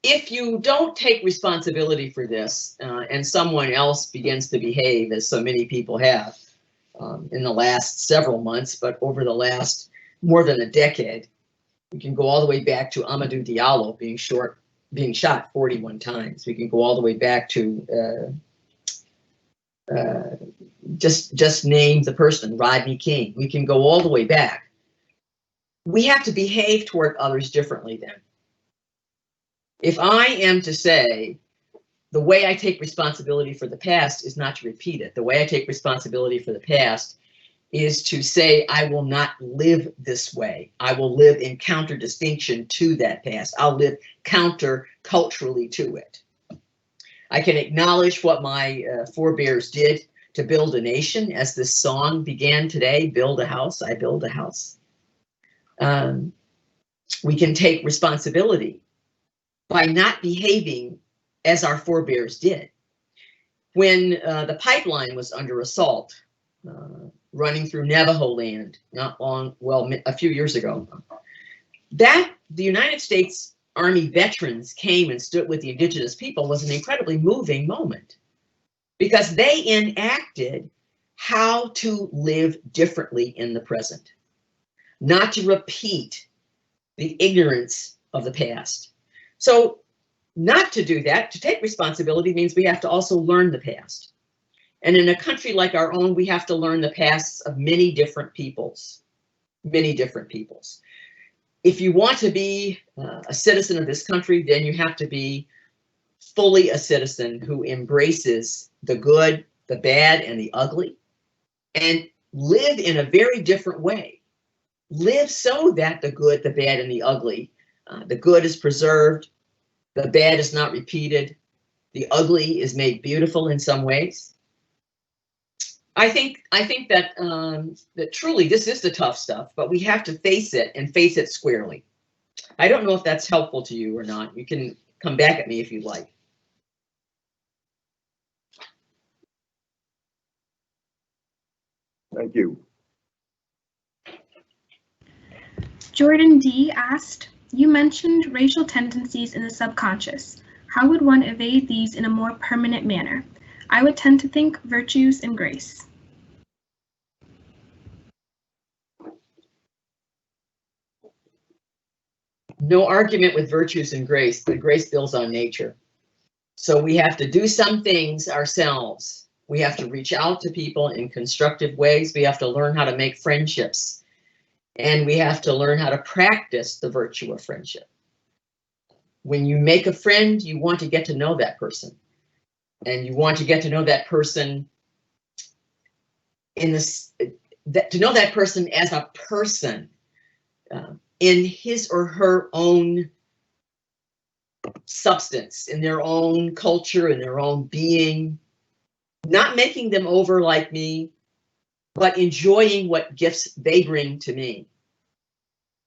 If you don't take responsibility for this and someone else begins to behave as so many people have in the last several months, but over the last more than a decade, we can go all the way back to Amadou Diallo being shot 41 times. We can go all the way back to just name the person, Rodney King. We can go all the way back. We have to behave toward others differently then. If I am to say the way I take responsibility for the past is not to repeat it, the way I take responsibility for the past is to say I will not live this way. I will live in counter-distinction to that past. I'll live counter-culturally to it. I can acknowledge what my forebears did to build a nation, as this song began today, build a house, I build a house. We can take responsibility by not behaving as our forebears did. When the pipeline was under assault, running through Navajo land, a few years ago, that the United States Army veterans came and stood with the indigenous people was an incredibly moving moment, because they enacted how to live differently in the present, not to repeat the ignorance of the past. So not to do that, to take responsibility, means we have to also learn the past. And in a country like our own, we have to learn the pasts of many different peoples, many different peoples. If you want to be a citizen of this country, then you have to be fully a citizen who embraces the good, the bad, and the ugly, and live in a very different way. Live so that the good, the bad, and the ugly, the good is preserved, the bad is not repeated, the ugly is made beautiful in some ways. I think that that truly this is the tough stuff, but we have to face it and face it squarely. I don't know if that's helpful to you or not. You can come back at me if you'd like. Thank you. Jordan D. asked, you mentioned racial tendencies in the subconscious. How would one evade these in a more permanent manner? I would tend to think virtues and grace. No argument with virtues and grace, but grace builds on nature. So we have to do some things ourselves. We have to reach out to people in constructive ways. We have to learn how to make friendships. And we have to learn how to practice the virtue of friendship. When you make a friend, you want to get to know that person. And you want to get to know that person in this, to know that person as a person in his or her own substance, in their own culture, in their own being, not making them over like me, but enjoying what gifts they bring to me.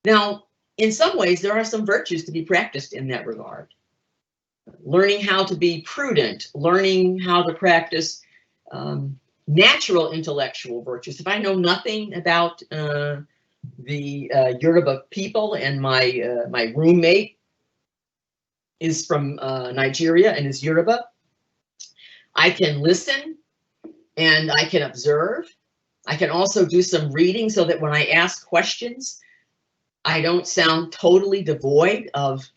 Now, in some ways, there are some virtues to be practiced in that regard. Learning how to be prudent, learning how to practice natural intellectual virtues. If I know nothing about the Yoruba people, and my roommate is from Nigeria and is Yoruba, I can listen and I can observe. I can also do some reading so that when I ask questions, I don't sound totally devoid of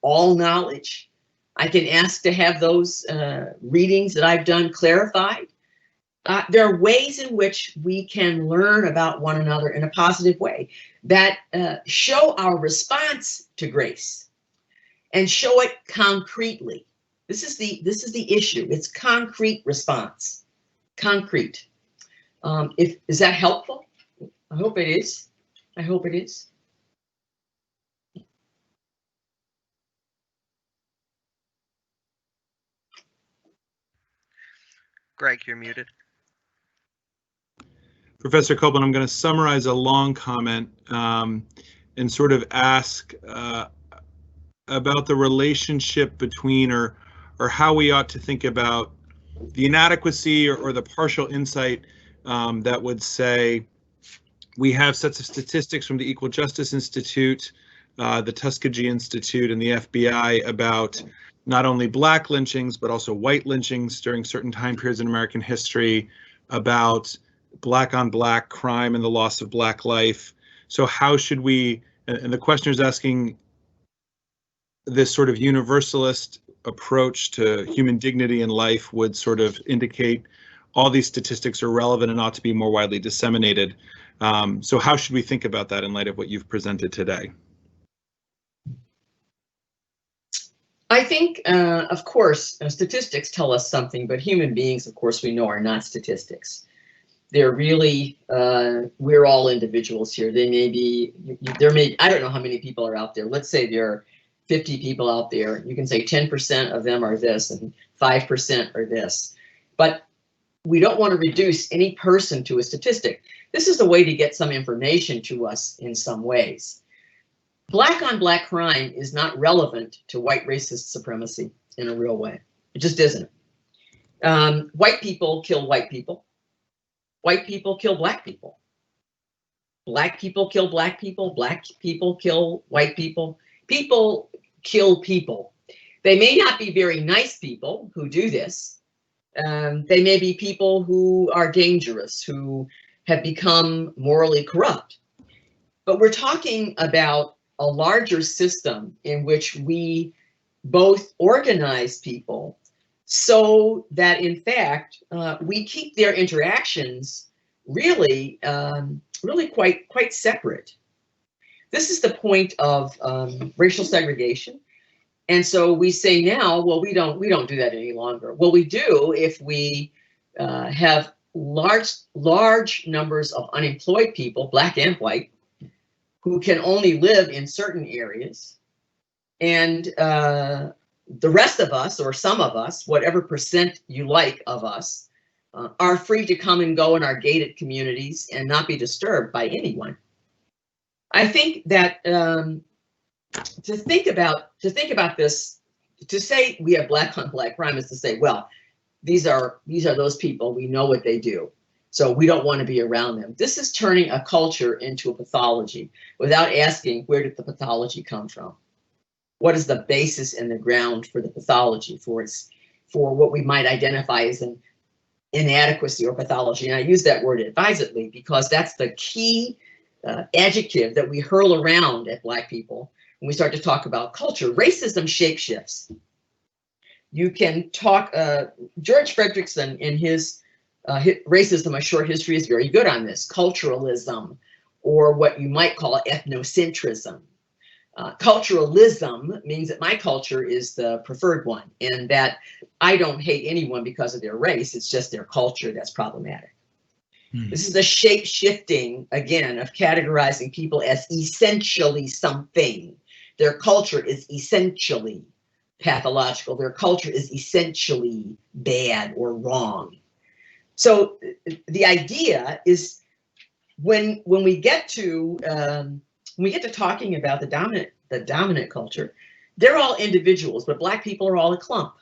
all knowledge. I can ask to have those readings that I've done clarified. There are ways in which we can learn about one another in a positive way that show our response to grace and show it concretely. This is the issue. It's concrete response. concrete. Is that helpful? I hope it is. I hope it is. Greg, you're muted. Professor Copeland, I'm going to summarize a long comment and sort of ask about the relationship between or how we ought to think about the inadequacy or the partial insight that would say we have sets of statistics from the Equal Justice Institute, the Tuskegee Institute, and the FBI about not only Black lynchings, but also white lynchings during certain time periods in American history, about Black on Black crime and the loss of Black life. So how should we, and the questioner is asking, this sort of universalist approach to human dignity and life would sort of indicate all these statistics are relevant and ought to be more widely disseminated. So how should we think about that in light of what you've presented today? I think, of course, statistics tell us something, but human beings, of course, we know are not statistics. They're really, we're all individuals here. They may be, I don't know how many people are out there. Let's say there are 50 people out there. You can say 10% of them are this and 5% are this. But we don't want to reduce any person to a statistic. This is a way to get some information to us in some ways. Black on Black crime is not relevant to white racist supremacy in a real way. It just isn't. White people kill white people. White people kill Black people. Black people kill Black people. Black people kill white people. People kill people. They may not be very nice people who do this. They may be people who are dangerous, who have become morally corrupt. But we're talking about a larger system in which we both organize people so that, in fact, we keep their interactions really, really quite separate. This is the point of racial segregation. And so we say now, well, we don't do that any longer. Well, we do if we have large numbers of unemployed people, Black and white, who can only live in certain areas, and the rest of us, or some of us, whatever percent you like of us, are free to come and go in our gated communities and not be disturbed by anyone. I think that to think about this, to say we have Black on Black crime is to say, well, these are those people, we know what they do, so we don't want to be around them. This is turning a culture into a pathology without asking, where did the pathology come from? What is the basis and the ground for the pathology, for what we might identify as an inadequacy or pathology? And I use that word advisedly because that's the key adjective that we hurl around at Black people when we start to talk about culture. Racism shapeshifts. You can talk, George Fredrickson in his Racism, A Short History is very good on this. Culturalism, or what you might call ethnocentrism. Culturalism means that my culture is the preferred one, and that I don't hate anyone because of their race, it's just their culture that's problematic. This is a shape-shifting, again, of categorizing people as essentially something. Their culture is essentially pathological. Their culture is essentially bad or wrong. So the idea is when we get to talking about the dominant culture, they're all individuals, but Black people are all a clump.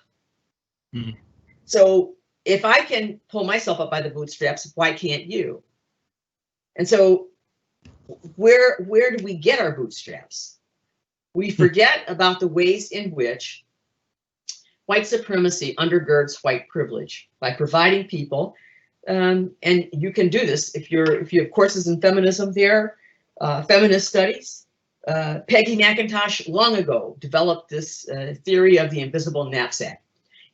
So if I can pull myself up by the bootstraps, why can't you? And so where do we get our bootstraps? We forget about the ways in which white supremacy undergirds white privilege by providing people, and you can do this if you have courses in feminism there, feminist studies. Peggy McIntosh long ago developed this theory of the invisible knapsack.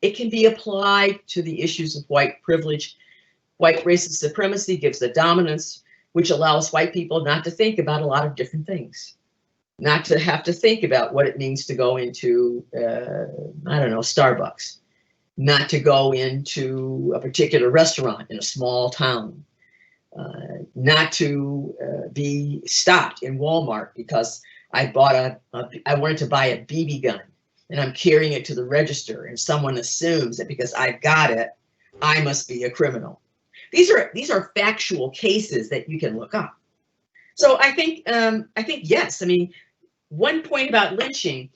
It can be applied to the issues of white privilege. White racist supremacy gives the dominance, which allows white people not to think about a lot of different things, not to have to think about what it means to go into, I don't know, Starbucks. not to go into a particular restaurant in a small town, not to be stopped in Walmart because I wanted to buy a BB gun and I'm carrying it to the register and someone assumes that because I got it, I must be a criminal. These are factual cases that you can look up. So I think yes. I mean, one point about lynching,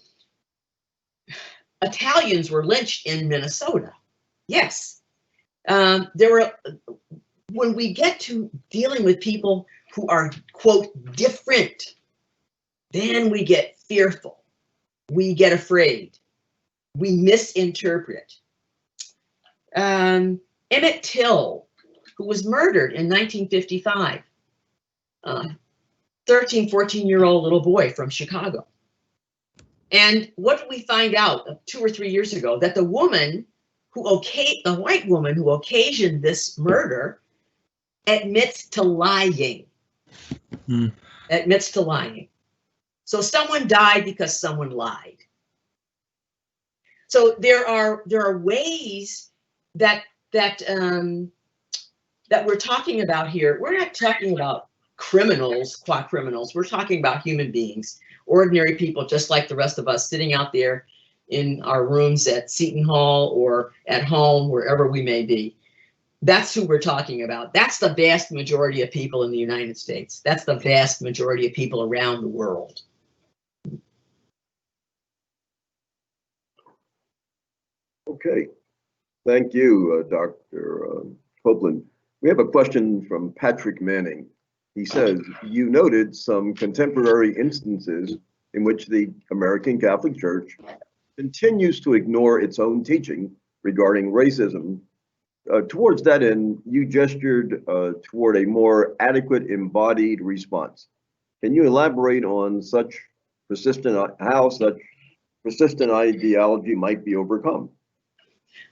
Italians were lynched in Minnesota. Yes. When we get to dealing with people who are, quote, different, then we get fearful. We get afraid. We misinterpret. Emmett Till, who was murdered in 1955, 13, 14-year-old little boy from Chicago. And what did we find out 2 or 3 years ago? That the white woman who occasioned this murder admits to lying. Admits to lying. So someone died because someone lied. So there are ways that we're talking about here. We're not talking about criminals, qua criminals. We're talking about human beings, ordinary people, just like the rest of us, sitting out there in our rooms at Seton Hall or at home, wherever we may be. That's who we're talking about. That's the vast majority of people in the United States. That's the vast majority of people around the world. Okay, thank you, Dr. Copeland. We have a question from Patrick Manning. He says, you noted some contemporary instances in which the American Catholic Church continues to ignore its own teaching regarding racism. Towards that end, you gestured toward a more adequate embodied response. Can you elaborate on how such persistent ideology might be overcome?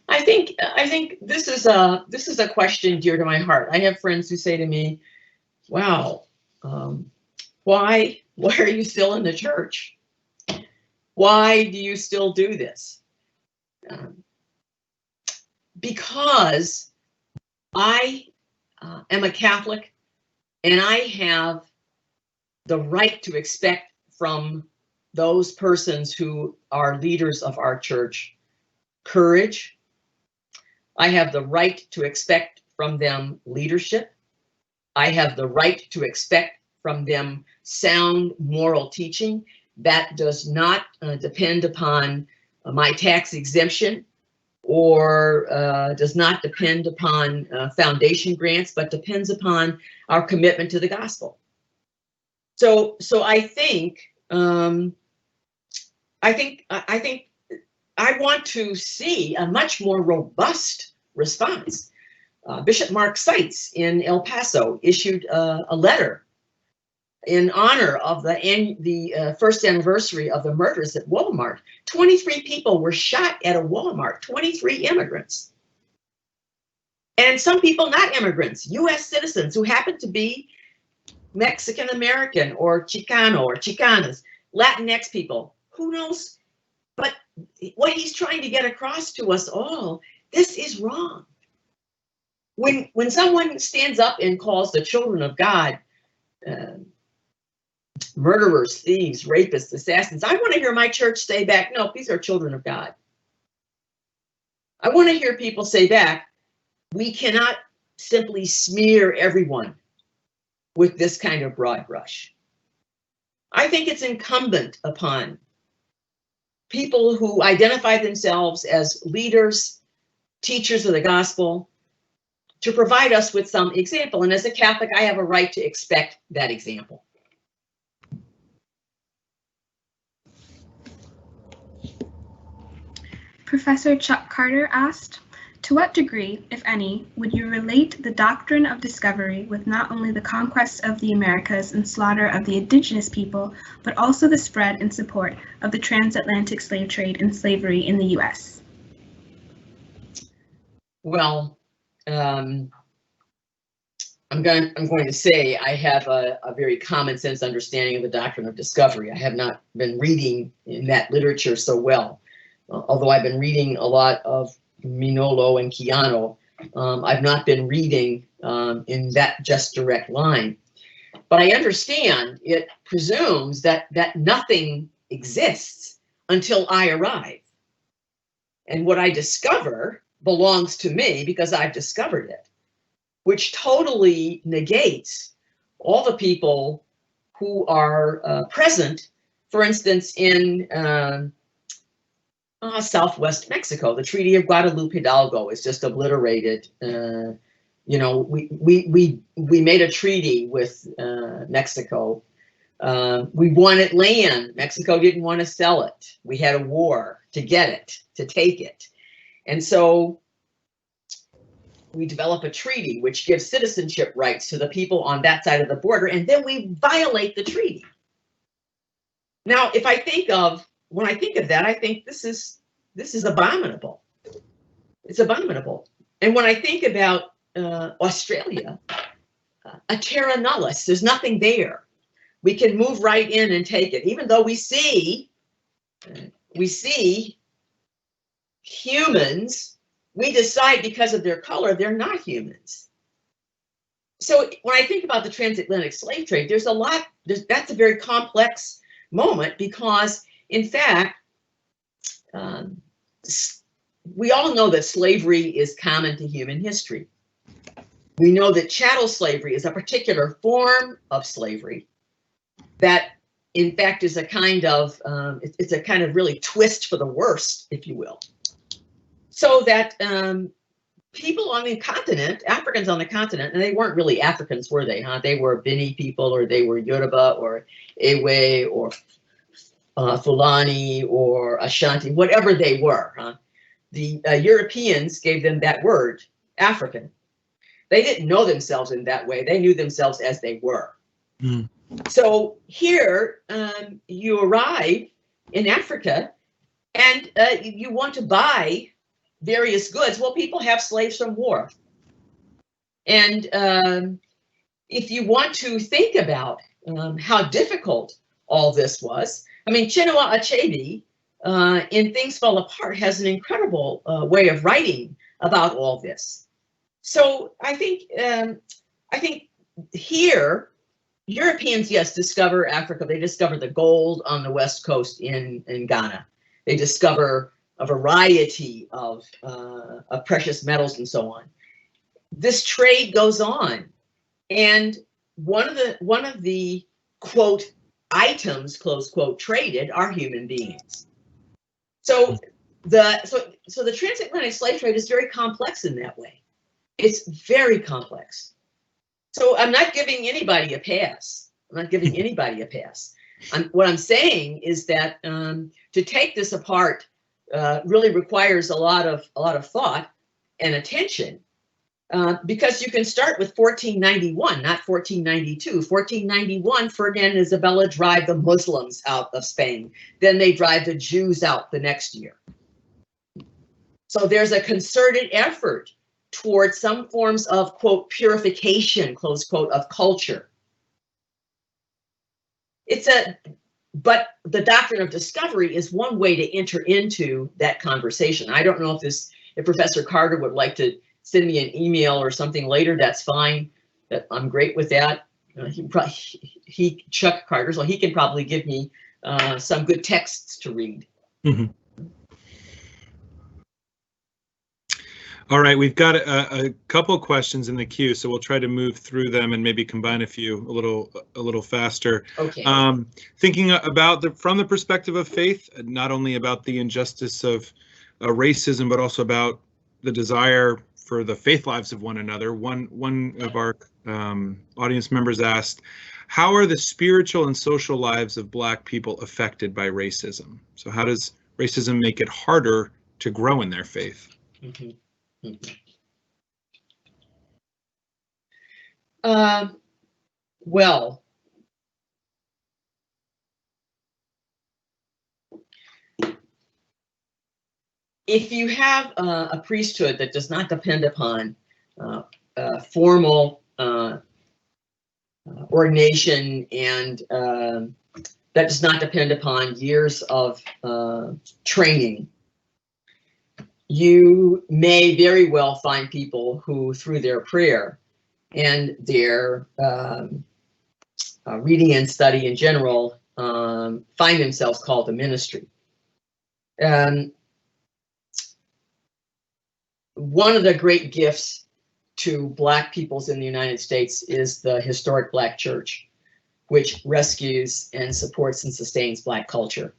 I think this is a question dear to my heart. I have friends who say to me, "Wow, why are you still in the church? Why do you still do this?" Because I am a Catholic, and I have the right to expect from those persons who are leaders of our church courage. I have the right to expect from them leadership. I have the right to expect from them sound moral teaching that does not depend upon my tax exemption or does not depend upon foundation grants, but depends upon our commitment to the gospel. So I think I want to see a much more robust response. Bishop Mark Seitz in El Paso issued a letter in honor of the first anniversary of the murders at Walmart. 23 people were shot at a Walmart, 23 immigrants. And some people not immigrants, US citizens who happen to be Mexican American or Chicano or Chicanas, Latinx people, who knows? But what he's trying to get across to us all, this is wrong. When someone stands up and calls the children of God murderers, thieves, rapists, assassins, I want to hear my church say back, no, these are children of God. I want to hear people say back, we cannot simply smear everyone with this kind of broad brush. I think it's incumbent upon people who identify themselves as leaders, teachers of the gospel, to provide us with some example. And as a Catholic, I have a right to expect that example. Professor Chuck Carter asked, to what degree, if any, would you relate the doctrine of discovery with not only the conquest of the Americas and slaughter of the indigenous people, but also the spread and support of the transatlantic slave trade and slavery in the U.S.? Well, I'm going to say I have a very common sense understanding of the doctrine of discovery. I have not been reading in that literature so well, although I've been reading a lot of Minolo and Chiano. I've not been reading in that just direct line. But I understand it presumes that nothing exists until I arrive. And what I discover belongs to me because I've discovered it, which totally negates all the people who are present, for instance, in Southwest Mexico. The Treaty of Guadalupe Hidalgo is just obliterated. You know, we made a treaty with Mexico. We wanted land. Mexico didn't want to sell it. We had a war to get it, to take it. And so we develop a treaty which gives citizenship rights to the people on that side of the border, and then we violate the treaty. Now, if I think of, when I think of that, I think this is abominable. It's abominable. And when I think about Australia, a terra nullius, there's nothing there. We can move right in and take it, even though we see humans, we decide because of their color, they're not humans. So when I think about the transatlantic slave trade, there's a lot, that's a very complex moment because, in fact, we all know that slavery is common to human history. We know that chattel slavery is a particular form of slavery that, in fact, is a kind of, it's a kind of really twist for the worst, if you will. So that people on the continent, Africans on the continent, and they weren't really Africans, were they? Huh? They were Bini people, or they were Yoruba, or Ewe, or Fulani, or Ashanti, whatever they were. Huh? The Europeans gave them that word, African. They didn't know themselves in that way. They knew themselves as they were. Mm. So here you arrive in Africa and you want to buy various goods. Well, people have slaves from war. And if you want to think about how difficult all this was, I mean, Chinua Achebe in Things Fall Apart has an incredible way of writing about all this. So I think here, Europeans, yes, discover Africa. They discover the gold on the west coast in Ghana. They discover a variety of precious metals and so on. This trade goes on, and one of the quote items, close quote, traded are human beings. So the transatlantic slave trade is very complex in that way. It's very complex. So I'm not giving anybody a pass. I'm not giving anybody a pass. What I'm saying is that to take this apart really requires a lot of thought and attention, because you can start with 1491, not 1492. 1491, Ferdinand and Isabella drive the Muslims out of Spain. Then they drive the Jews out the next year. So there's a concerted effort towards some forms of, quote, purification, close quote, of culture. But the doctrine of discovery is one way to enter into that conversation. I don't know if Professor Carter would like to send me an email or something later. That's fine. I'm great with that. Chuck Carter, so he can probably give me some good texts to read. Mm-hmm. All right, we've got a couple questions in the queue, so we'll try to move through them and maybe combine a few a little faster. Okay. Thinking about from the perspective of faith, not only about the injustice of racism, but also about the desire for the faith lives of one another. One of our audience members asked, how are the spiritual and social lives of Black people affected by racism? So how does racism make it harder to grow in their faith? Mm-hmm. Well, if you have a priesthood that does not depend upon formal ordination and that does not depend upon years of training, you may very well find people who, through their prayer and their reading and study in general, find themselves called to ministry. One of the great gifts to Black peoples in the United States is the historic Black church, which rescues and supports and sustains Black culture.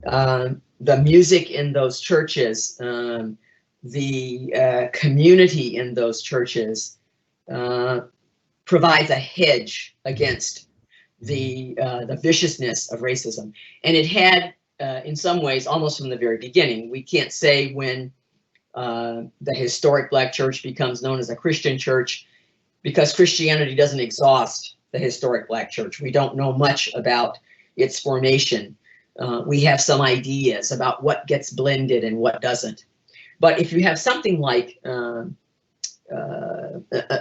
The music in those churches, the community in those churches provides a hedge against the viciousness of racism. And it had, in some ways, almost from the very beginning. We can't say when the historic Black church becomes known as a Christian church, because Christianity doesn't exhaust the historic Black church. We don't know much about its formation. We have some ideas about what gets blended and what doesn't. But if you have something like,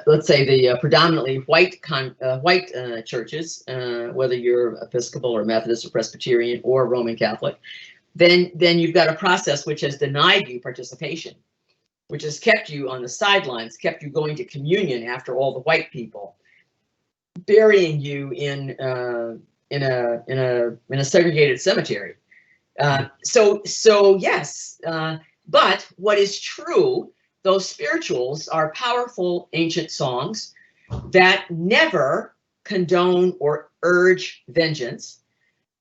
let's say, the predominantly white churches, whether you're Episcopal or Methodist or Presbyterian or Roman Catholic, then you've got a process which has denied you participation, which has kept you on the sidelines, kept you going to communion after all the white people, burying you in a segregated cemetery. So yes, but what is true, those spirituals are powerful ancient songs that never condone or urge vengeance,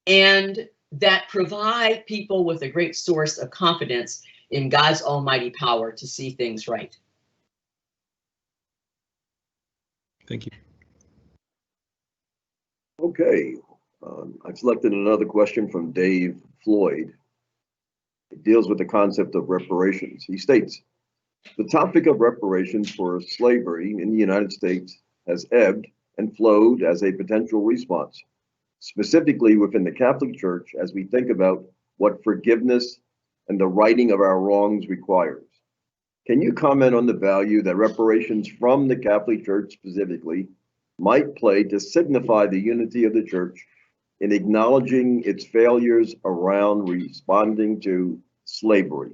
and that provide people with a great source of confidence in God's almighty power to see things right. Thank you. Okay, I've selected another question from Dave Floyd. It deals with the concept of reparations. He states, the topic of reparations for slavery in the United States has ebbed and flowed as a potential response, specifically within the Catholic Church, as we think about what forgiveness and the righting of our wrongs requires. Can you comment on the value that reparations from the Catholic Church specifically might play to signify the unity of the Church in acknowledging its failures around responding to slavery?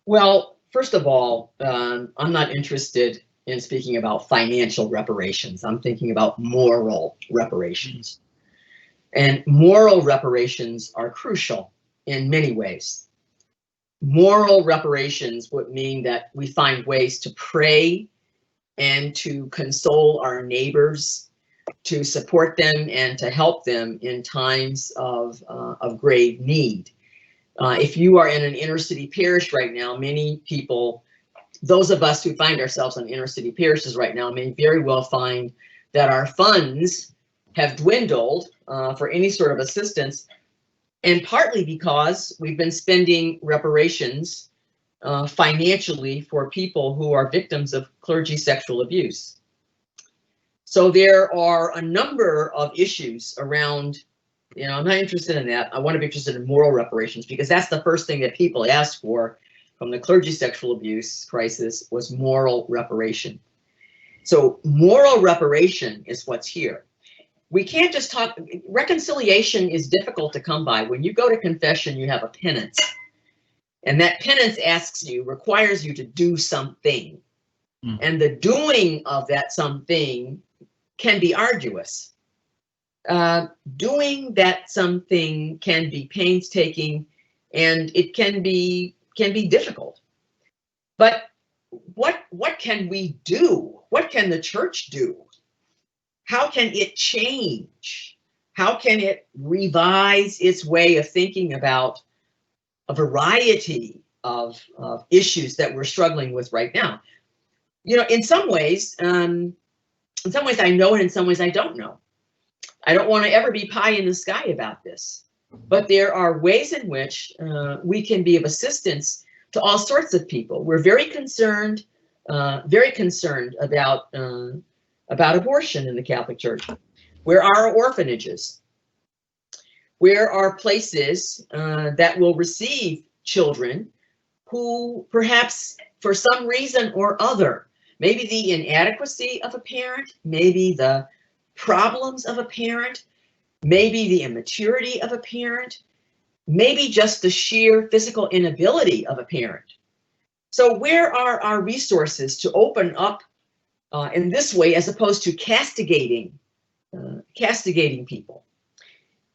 Well, first of all, I'm not interested in speaking about financial reparations. I'm thinking about moral reparations. And moral reparations are crucial in many ways. Moral reparations would mean that we find ways to pray and to console our neighbors, to support them and to help them in times of grave need. If you are in an inner city parish right now, many people, those of us who find ourselves in inner city parishes right now, may very well find that our funds have dwindled for any sort of assistance, and partly because we've been spending reparations financially for people who are victims of clergy sexual abuse. So there are a number of issues around, I'm not interested in that. I want to be interested in moral reparations, because that's the first thing that people asked for from the clergy sexual abuse crisis, was moral reparation. So moral reparation is what's here. We can't just talk, reconciliation is difficult to come by. When you go to confession, you have a penance. And that penance requires you to do something. And the doing of that something can be arduous. Doing that something can be painstaking, and it can be difficult. But what can we do? What can the church do? How can it change? How can it revise its way of thinking about a variety of issues that we're struggling with right now? In some ways I know, and in some ways I don't know. I don't want to ever be pie in the sky about this, but there are ways in which we can be of assistance to all sorts of people. We're very concerned about abortion in the Catholic Church. Where are orphanages? Where are places that will receive children who perhaps for some reason or other, maybe the inadequacy of a parent, maybe the problems of a parent, maybe the immaturity of a parent, maybe just the sheer physical inability of a parent. So where are our resources to open up in this way, as opposed to castigating people?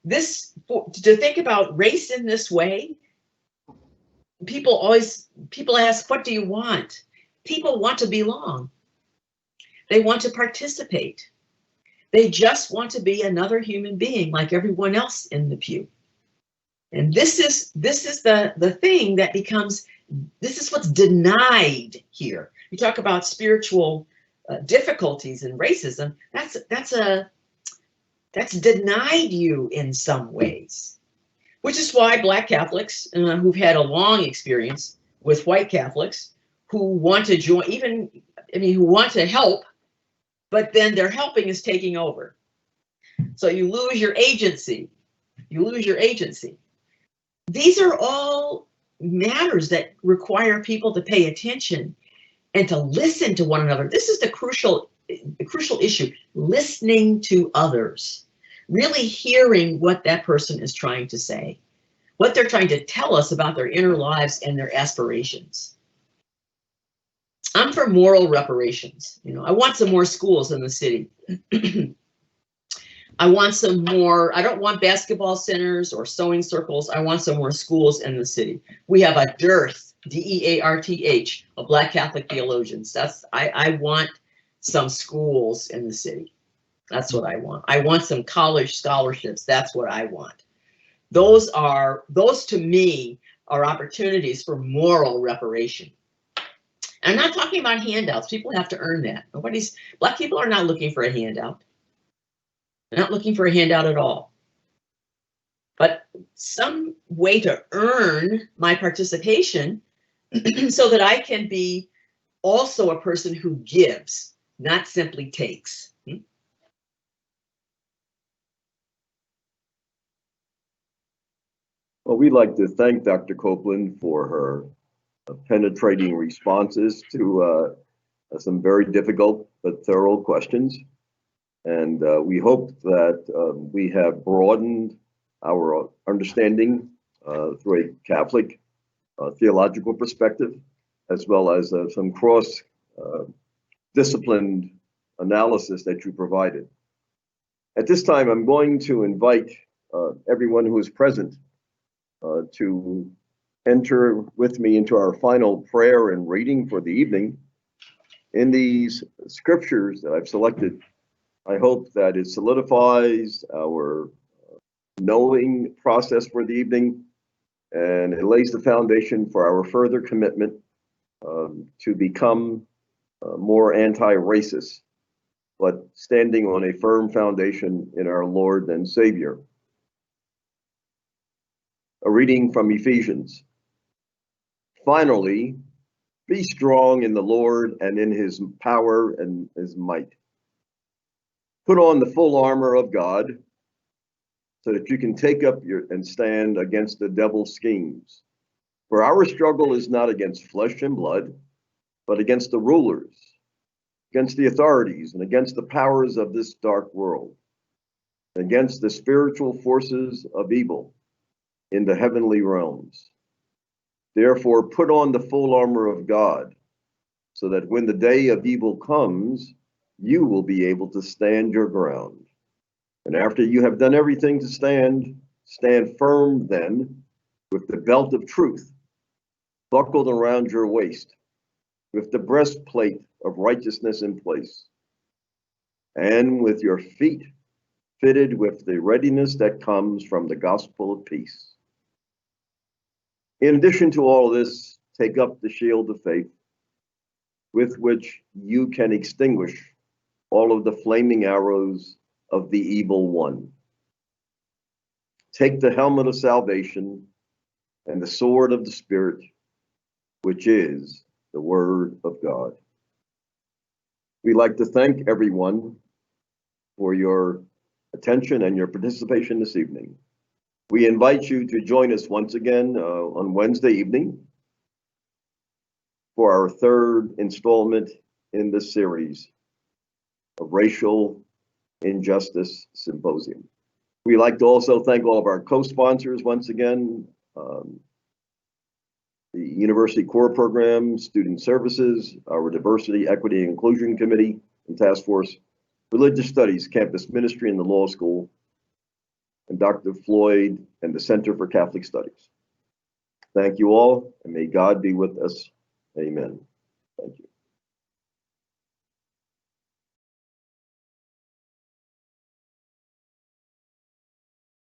To think about race in this way, people ask, what do you want? People want to belong. They want to participate. They just want to be another human being like everyone else in the pew. And this is the thing that becomes, this is what's denied here. You talk about spiritual difficulties and racism. That's denied you in some ways, which is why Black Catholics who've had a long experience with white Catholics who want to join, who want to help, but then their helping is taking over. So you lose your agency. You lose your agency. These are all matters that require people to pay attention and to listen to one another. This is the crucial issue, listening to others, really hearing what that person is trying to say, what they're trying to tell us about their inner lives and their aspirations. I'm for moral reparations. I want some more schools in the city. I want some more, I don't want basketball centers or sewing circles. I want some more schools in the city. We have a dearth, D-E-A-R-T-H, of Black Catholic theologians. I want some schools in the city. That's what I want. I want some college scholarships. That's what I want. Those to me are opportunities for moral reparation. I'm not talking about handouts. People have to earn that. Black people are not looking for a handout. They're not looking for a handout at all. But some way to earn my participation so that I can be also a person who gives, not simply takes. Well, we'd like to thank Dr. Copeland for her penetrating responses to some very difficult but thorough questions. And we hope that we have broadened our understanding through a Catholic theological perspective, as well as some cross-disciplined analysis that you provided. At this time, I'm going to invite everyone who is present to enter with me into our final prayer and reading for the evening. In these scriptures that I've selected, I hope that it solidifies our knowing process for the evening, and it lays the foundation for our further commitment to become more anti-racist, but standing on a firm foundation in our Lord and Savior. A reading from Ephesians. Finally, be strong in the Lord and in his power and his might. Put on the full armor of God so that you can take up and stand against the devil's schemes. For our struggle is not against flesh and blood, but against the rulers, against the authorities, and against the powers of this dark world, against the spiritual forces of evil in the heavenly realms. Therefore, put on the full armor of God, so that when the day of evil comes, you will be able to stand your ground. And after you have done everything to stand firm then, with the belt of truth buckled around your waist, with the breastplate of righteousness in place, and with your feet fitted with the readiness that comes from the gospel of peace. In addition to all this, take up the shield of faith, with which you can extinguish all of the flaming arrows of the evil one. Take the helmet of salvation and the sword of the Spirit, which is the word of God. We'd like to thank everyone for your attention and your participation this evening. We invite you to join us once again on Wednesday evening for our third installment in this series of Racial Injustice Symposium. We'd like to also thank all of our co-sponsors once again. The University Core Program, Student Services, our Diversity, Equity, and Inclusion Committee and Task Force, Religious Studies, Campus Ministry, and the Law School, and Dr. Floyd and the Center for Catholic Studies. Thank you all, and may God be with us. Amen.